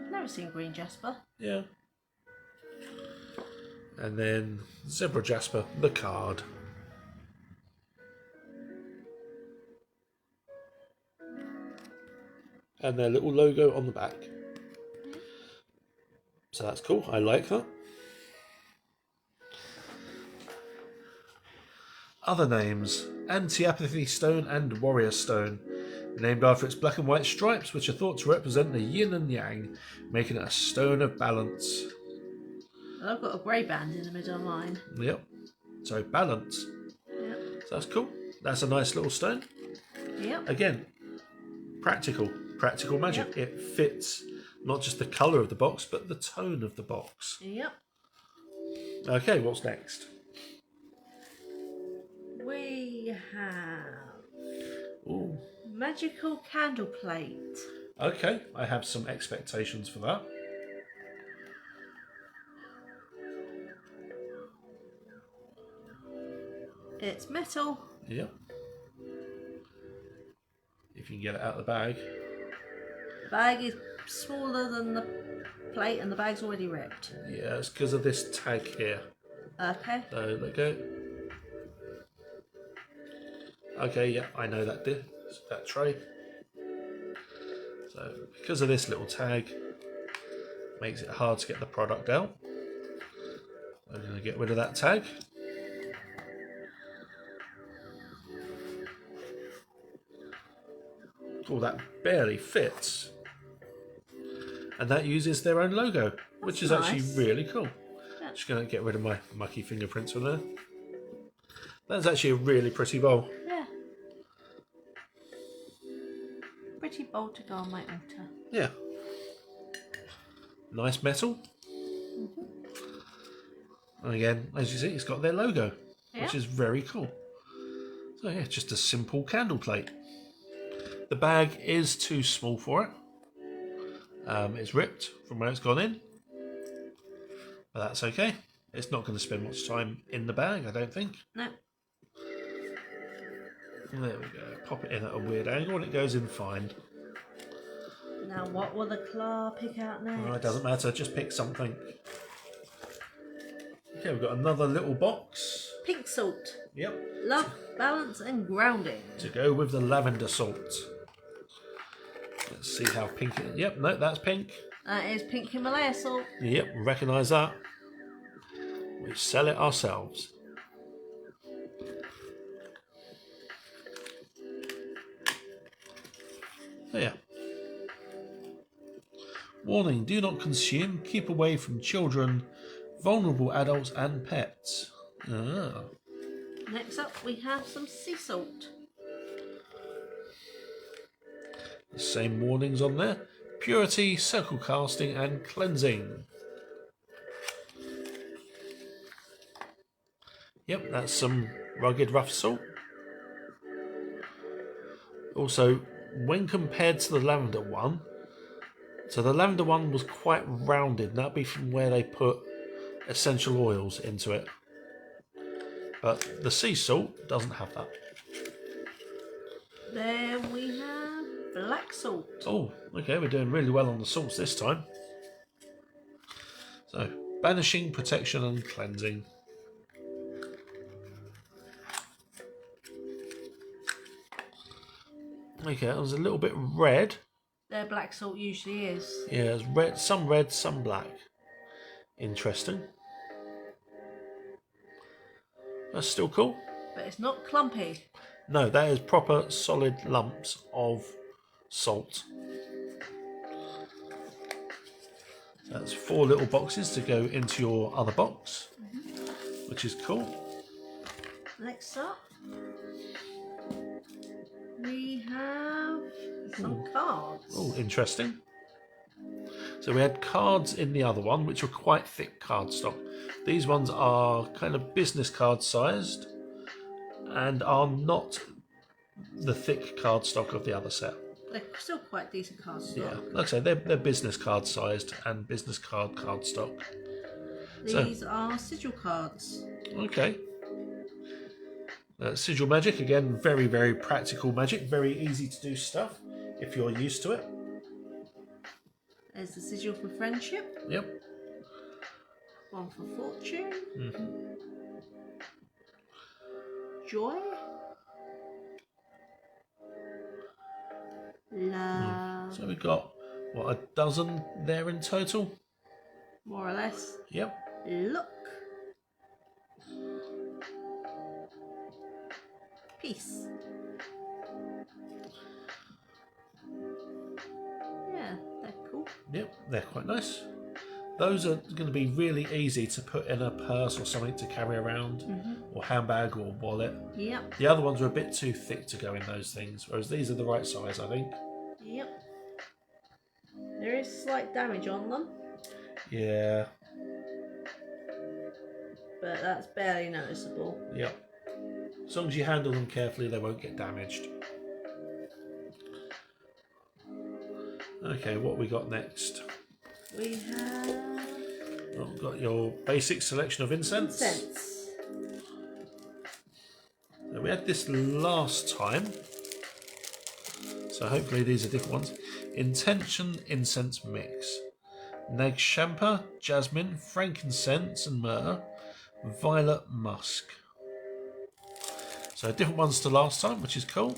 Never seen green jasper. Yeah. And then zebra jasper, the card. And their little logo on the back. So that's cool, I like that. Other names: Anti-Apathy Stone and Warrior Stone, named after its black and white stripes, which are thought to represent the yin and yang, making it a stone of balance. Well, I've got a grey band in the middle of mine. Yep. So balance. Yep. So that's cool. That's a nice little stone. Yep. Again, practical magic. Yep. It fits not just the colour of the box, but the tone of the box. Yep. Okay, what's next? We have Ooh. magical candle plate. Okay, I have some expectations for that. It's metal. Yep. If you can get it out of the bag. The bag is smaller than the plate and the bag's already ripped. Yeah, it's because of this tag here. Okay. So, there we go. Okay, yeah, I know that tray. So, because of this little tag, makes it hard to get the product out. I'm going to get rid of that tag. Oh, that barely fits. And that uses their own logo, which is nice. actually really cool. Yeah. Just going to get rid of my mucky fingerprints from there. That's actually a really pretty bowl. Yeah. Pretty bowl to go on my altar. Yeah. Nice metal. And again, as you see, it's got their logo, which Yeah. is very cool. So yeah, just a simple candle plate. The bag is too small for it. It's ripped from where it's gone in, but that's okay. It's not going to spend much time in the bag, I don't think. No. There we go. Pop it in at a weird angle and it goes in fine. Now what will the claw pick out next? Oh, it doesn't matter, just pick something. Okay, we've got another little box. Pink salt. Yep. Love, balance and grounding. To go with the lavender salt. Let's see how pink it is. Yep, no, that's pink. That is pink Himalaya salt. Yep, recognise that. We sell it ourselves. So yeah. Warning, do not consume, keep away from children, vulnerable adults and pets. Ah. Next up we have some sea salt. The same warnings on there. Purity, circle casting and cleansing. Yep, that's some rugged rough salt. Also, when compared to the lavender one, so the lavender one was quite rounded, and that'd be from where they put essential oils into it. But the sea salt doesn't have that. Then we have black salt. Oh, okay, we're doing really well on the salts this time. So, banishing, protection and cleansing. Okay, that was a little bit red. Their black salt usually is. Yeah, it's red, some black. Interesting. That's still cool. But it's not clumpy. No, that is proper solid lumps of salt. That's 4 little boxes to go into your other box, which is cool. Next up, we have some cards. Oh, interesting. So we had cards in the other one, which were quite thick cardstock. These ones are kind of business card sized and are not the thick cardstock of the other set. They're still quite decent cardstock. Yeah, like I say, they're business card sized and business cardstock. These are sigil cards. Okay. Sigil magic, again, very, very practical magic. Very easy to do stuff if you're used to it. There's the sigil for friendship. Yep. One for fortune. Joy. Love. So we've got, what, a dozen there in total? More or less. Yep. Luck. Peace. Yeah, they're cool. Yep, they're quite nice. Those are going to be really easy to put in a purse or something to carry around, or handbag or wallet. Yep. The other ones are a bit too thick to go in those things, whereas these are the right size, I think. Yep. There is slight damage on them, Yeah. but that's barely noticeable. Yep. As long as you handle them carefully, they won't get damaged. Okay, what we got next? We have Oh, we've got your basic selection of incense. incense. So we had this last time, so hopefully these are different ones. Intention incense mix. Nag champa, jasmine, frankincense and myrrh, violet musk. So different ones to last time, which is cool.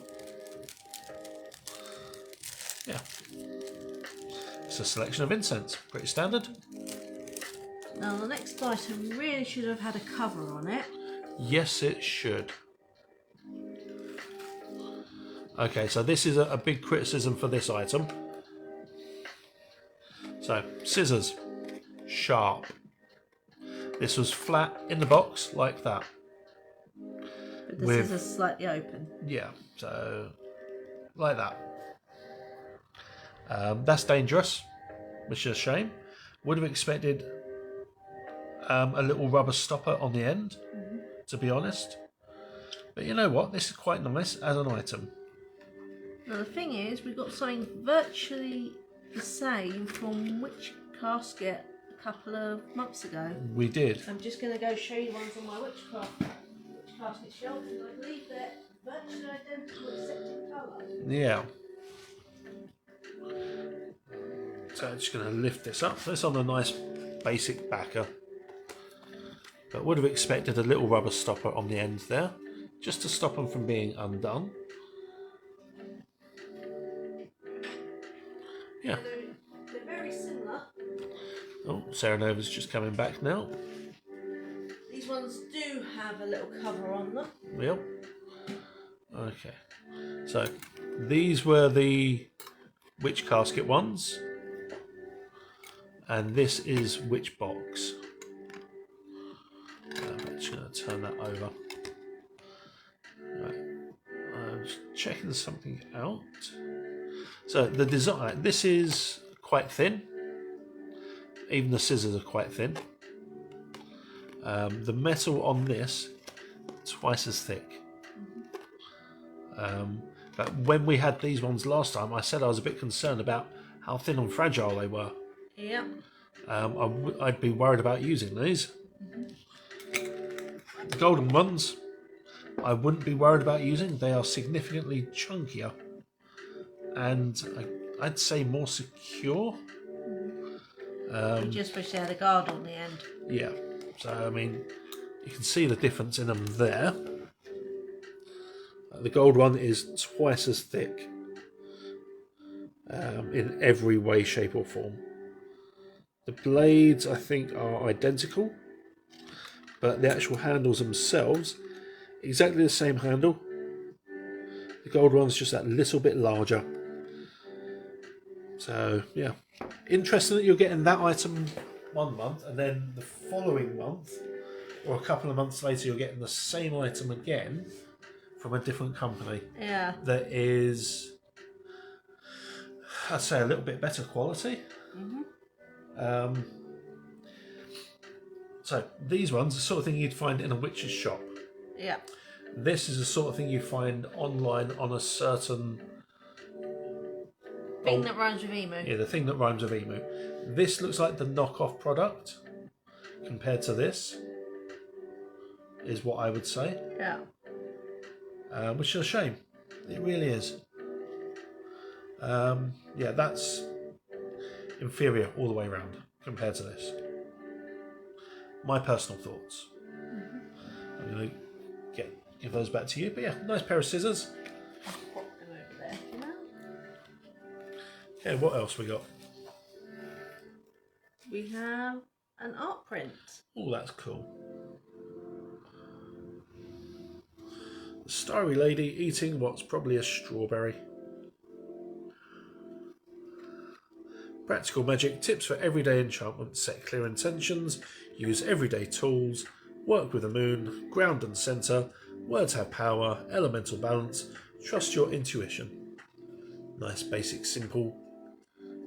Yeah. It's a selection of incense, pretty standard. Now the next item really should have had a cover on it. Yes, it should. Okay, so this is a big criticism for this item. So, scissors, sharp. This was flat in the box like that. But the With- scissors slightly open. Yeah, so like that. That's dangerous, which is a shame. Would have expected a little rubber stopper on the end, to be honest. But you know what? This is quite nice as an item. Now the thing is, we got something virtually the same from Witch Casket a couple of months ago. We did. I'm just going to go show you ones on my Witch Casket shelf, and I believe they're virtually identical except in colour. Yeah. So I'm just going to lift this up. So it's on a nice basic backer. But would have expected a little rubber stopper on the end there, just to stop them from being undone. Yeah. They're very similar. Oh, Sarah Nova's just coming back now. These ones do have a little cover on them. Yep. Okay. So these were the Witch Casket ones. And this is Witch Box. I'm just going to turn that over. Right. I'm just checking something out. So the design, this is quite thin. Even the scissors are quite thin. The metal on this, twice as thick. But when we had these ones last time, I said I was a bit concerned about how thin and fragile they were. Yeah. I'd be worried about using these. The golden ones, I wouldn't be worried about using. They are significantly chunkier and I'd say more secure. You just wish they had a guard on the end. Yeah, so I mean, you can see the difference in them there. The gold one is twice as thick in every way, shape or form. The blades, I think, are identical, but the actual handles themselves, exactly the same handle. The gold one's just that little bit larger. So, yeah. Interesting that you're getting that item 1 month, and then the following month, or a couple of months later, you're getting the same item again from a different company. Yeah. That is, I'd say, a little bit better quality. So these ones are the sort of thing you'd find in a witch's shop. Yeah. This is the sort of thing you find online on a certain Thing that rhymes with emu. Yeah, the thing that rhymes with emu. This looks like the knockoff product compared to this, is what I would say. Yeah. Which is a shame. It really is. Yeah, that's inferior all the way around compared to this. My personal thoughts. I'm going to give those back to you. But yeah, nice pair of scissors. I'll pop them over there for now. Okay, what else we got? We have an art print. Oh, that's cool. The Starry Lady eating what's probably a strawberry. Practical magic tips for everyday enchantment. Set clear intentions, use everyday tools, work with the moon, ground and centre, words have power, elemental balance, trust your intuition. Nice, basic, simple,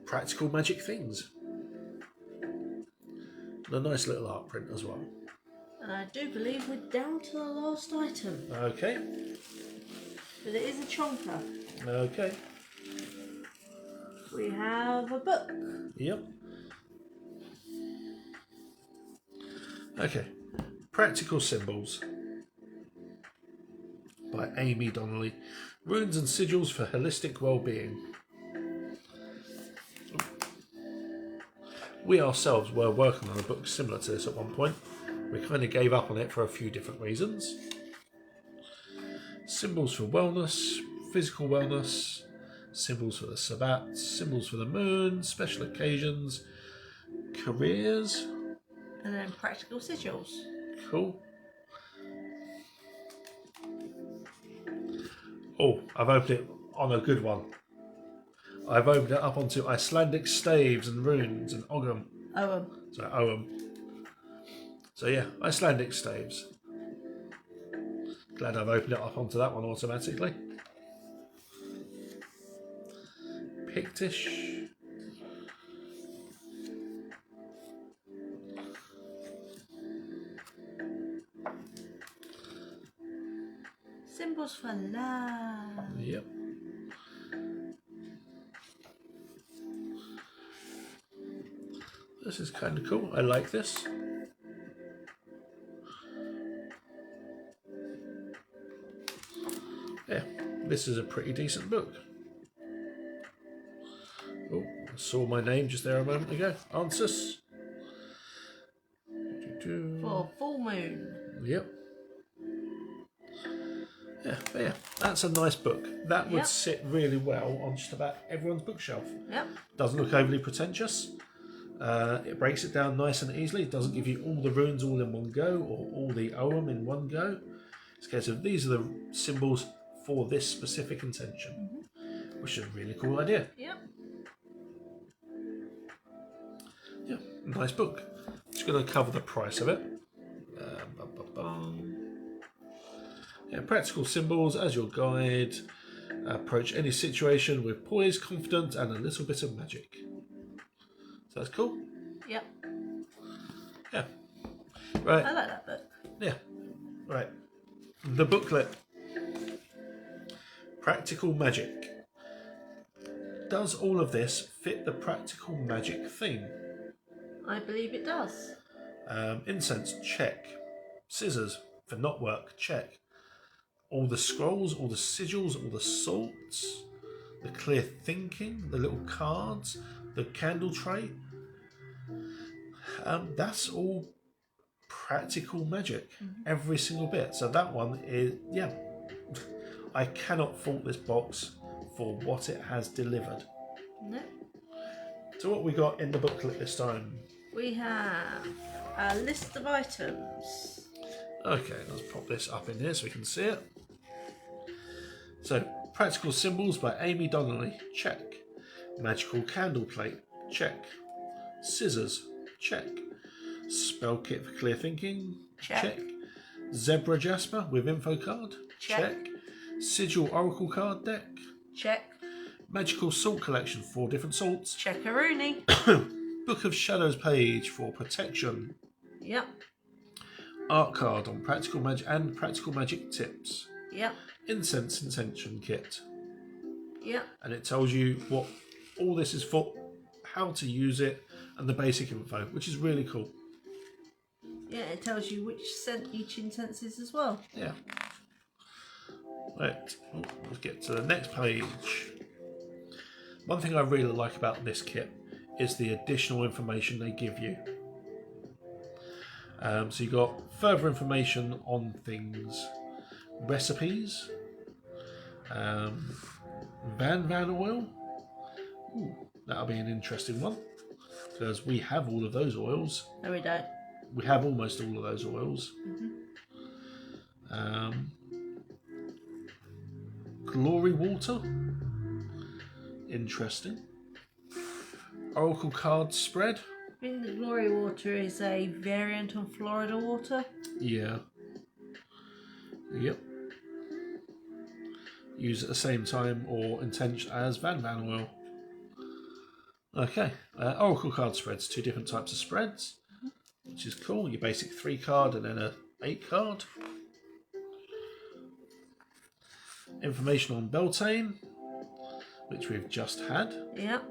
practical magic things. And a nice little art print as well. And I do believe we're down to the last item. Okay. But it is a chonker. Okay. We have a book. Yep. Okay. Practical Symbols by Amy Donnelly. Runes and sigils for holistic well-being. We ourselves were working on a book similar to this at one point. We kind of gave up on it for a few different reasons. Symbols for wellness, physical wellness, symbols for the Sabbat, symbols for the moon, special occasions, careers. And then practical sigils. Cool. Oh, I've opened it on a good one. I've opened it up onto Icelandic staves and runes and Ogham. Sorry, Ogham. So yeah, Icelandic staves. Glad I've opened it up onto that one automatically. Pictish. Symbols for love. Yep. This is kind of cool. I like this. Yeah, this is a pretty decent book. Oh, I saw my name just there a moment ago. Ansuz. For full moon. Yep. Yeah, but yeah, that's a nice book. That would sit really well on just about everyone's bookshelf. Yep. Doesn't look overly pretentious. It breaks it down nice and easily. It doesn't give you all the runes all in one go or all the Ogham in one go. It's a case of these are the symbols for this specific intention, which is a really cool idea. Yep. Yeah, nice book. Just going to cover the price of it. Yeah, practical symbols as your guide. Approach any situation with poise, confidence, and a little bit of magic. So that's cool. Yep. Yeah. Right. I like that book. Yeah. Right. The booklet. Practical magic. Does all of this fit the practical magic theme? I believe it does. Incense, check. Scissors for knotwork, check. All the scrolls, all the sigils, all the salts, the clear thinking, the little cards, the candle tray. That's all practical magic, every single bit. So that one is, yeah, I cannot fault this box for what it has delivered. No. So what we got in the booklet this time? We have a list of items. Okay, let's pop this up in here so we can see it. So, Practical Symbols by Amy Donnelly, check. Magical Candle Plate, check. Scissors, check. Spell Kit for Clear Thinking, check. Zebra Jasper with Info Card, check. Sigil Oracle Card Deck, check. Magical Salt Collection, 4 different salts. Check-a-rooney. Book of Shadows page for protection. Yep. Art card on practical magic and practical magic tips. Yep. Incense intention kit. Yep. And it tells you what all this is for, how to use it, and the basic info, which is really cool. Yeah, it tells you which scent each incense is as well. Yeah. Right, let's get to the next page. One thing I really like about this kit is the additional information they give you. So you got further information on things, recipes, Van oil. Ooh, that'll be an interesting one because we have all of those oils. No, we don't. We have almost all of those oils. Glory water. Interesting. Oracle card spread. I think the Glory Water is a variant on Florida Water. Yeah. Yep. Use at the same time or intention as Van oil. Okay. Oracle card spreads. 2 different types of spreads, which is cool. Your basic 3 card and then a 8 card. Information on Beltane, which we've just had. Yep.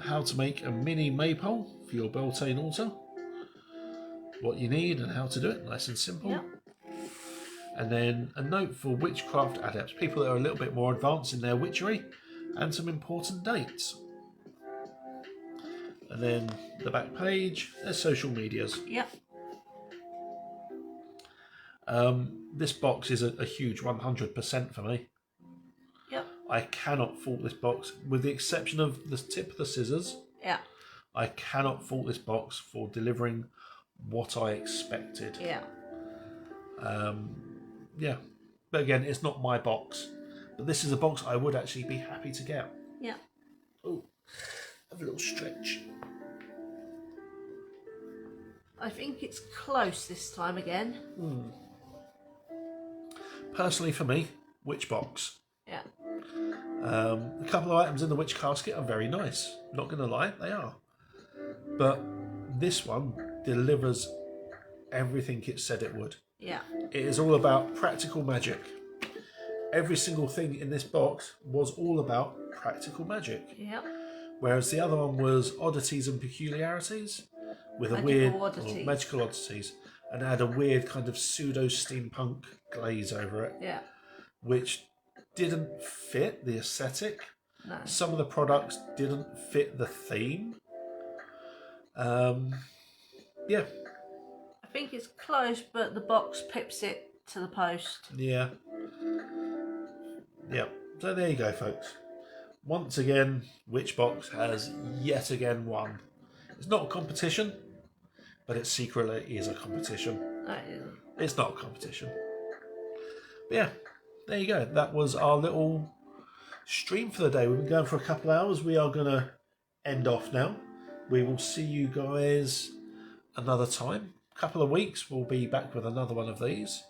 How to make a mini maypole for your Beltane altar. What you need and how to do it, nice and simple. Yep. And then a note for witchcraft adepts, people that are a little bit more advanced in their witchery, and some important dates. And then the back page, there's social medias. Yep. This box is a huge 100% for me. Yep. I cannot fault this box, with the exception of the tip of the scissors. Yeah. I cannot fault this box for delivering what I expected. Yeah. Yeah. But again, it's not my box. But this is a box I would actually be happy to get. Yeah. Oh, have a little stretch. I think it's close this time again. Personally for me, witch box. Yeah. A couple of items in the witch casket are very nice. Not going to lie, they are. But this one delivers everything it said it would. Yeah. It is all about practical magic. Every single thing in this box was all about practical magic. Yep. Whereas the other one was oddities and peculiarities with magical oddities, and it had a weird kind of pseudo steampunk glaze over it. Yeah. Which didn't fit the aesthetic. No. Some of the products didn't fit the theme. Yeah. I think it's close, but the box pips it to the post. Yeah. Yeah. So there you go, folks. Once again, Witchbox has yet again won. It's not a competition, but it secretly is a competition. No, it isn't. It's not a competition. But yeah, there you go. That was our little stream for the day. We've been going for a couple of hours. We are going to end off now. We will see you guys another time. A couple of weeks, we'll be back with another one of these.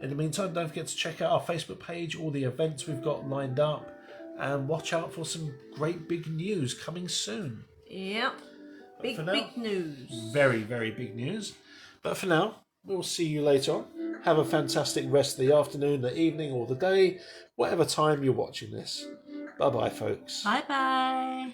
In the meantime, don't forget to check out our Facebook page, all the events we've got lined up, and watch out for some great big news coming soon. Yep. Big news. Very, very big news. But for now, we'll see you later on. Have a fantastic rest of the afternoon, the evening, or the day, whatever time you're watching this. Bye-bye, folks. Bye-bye.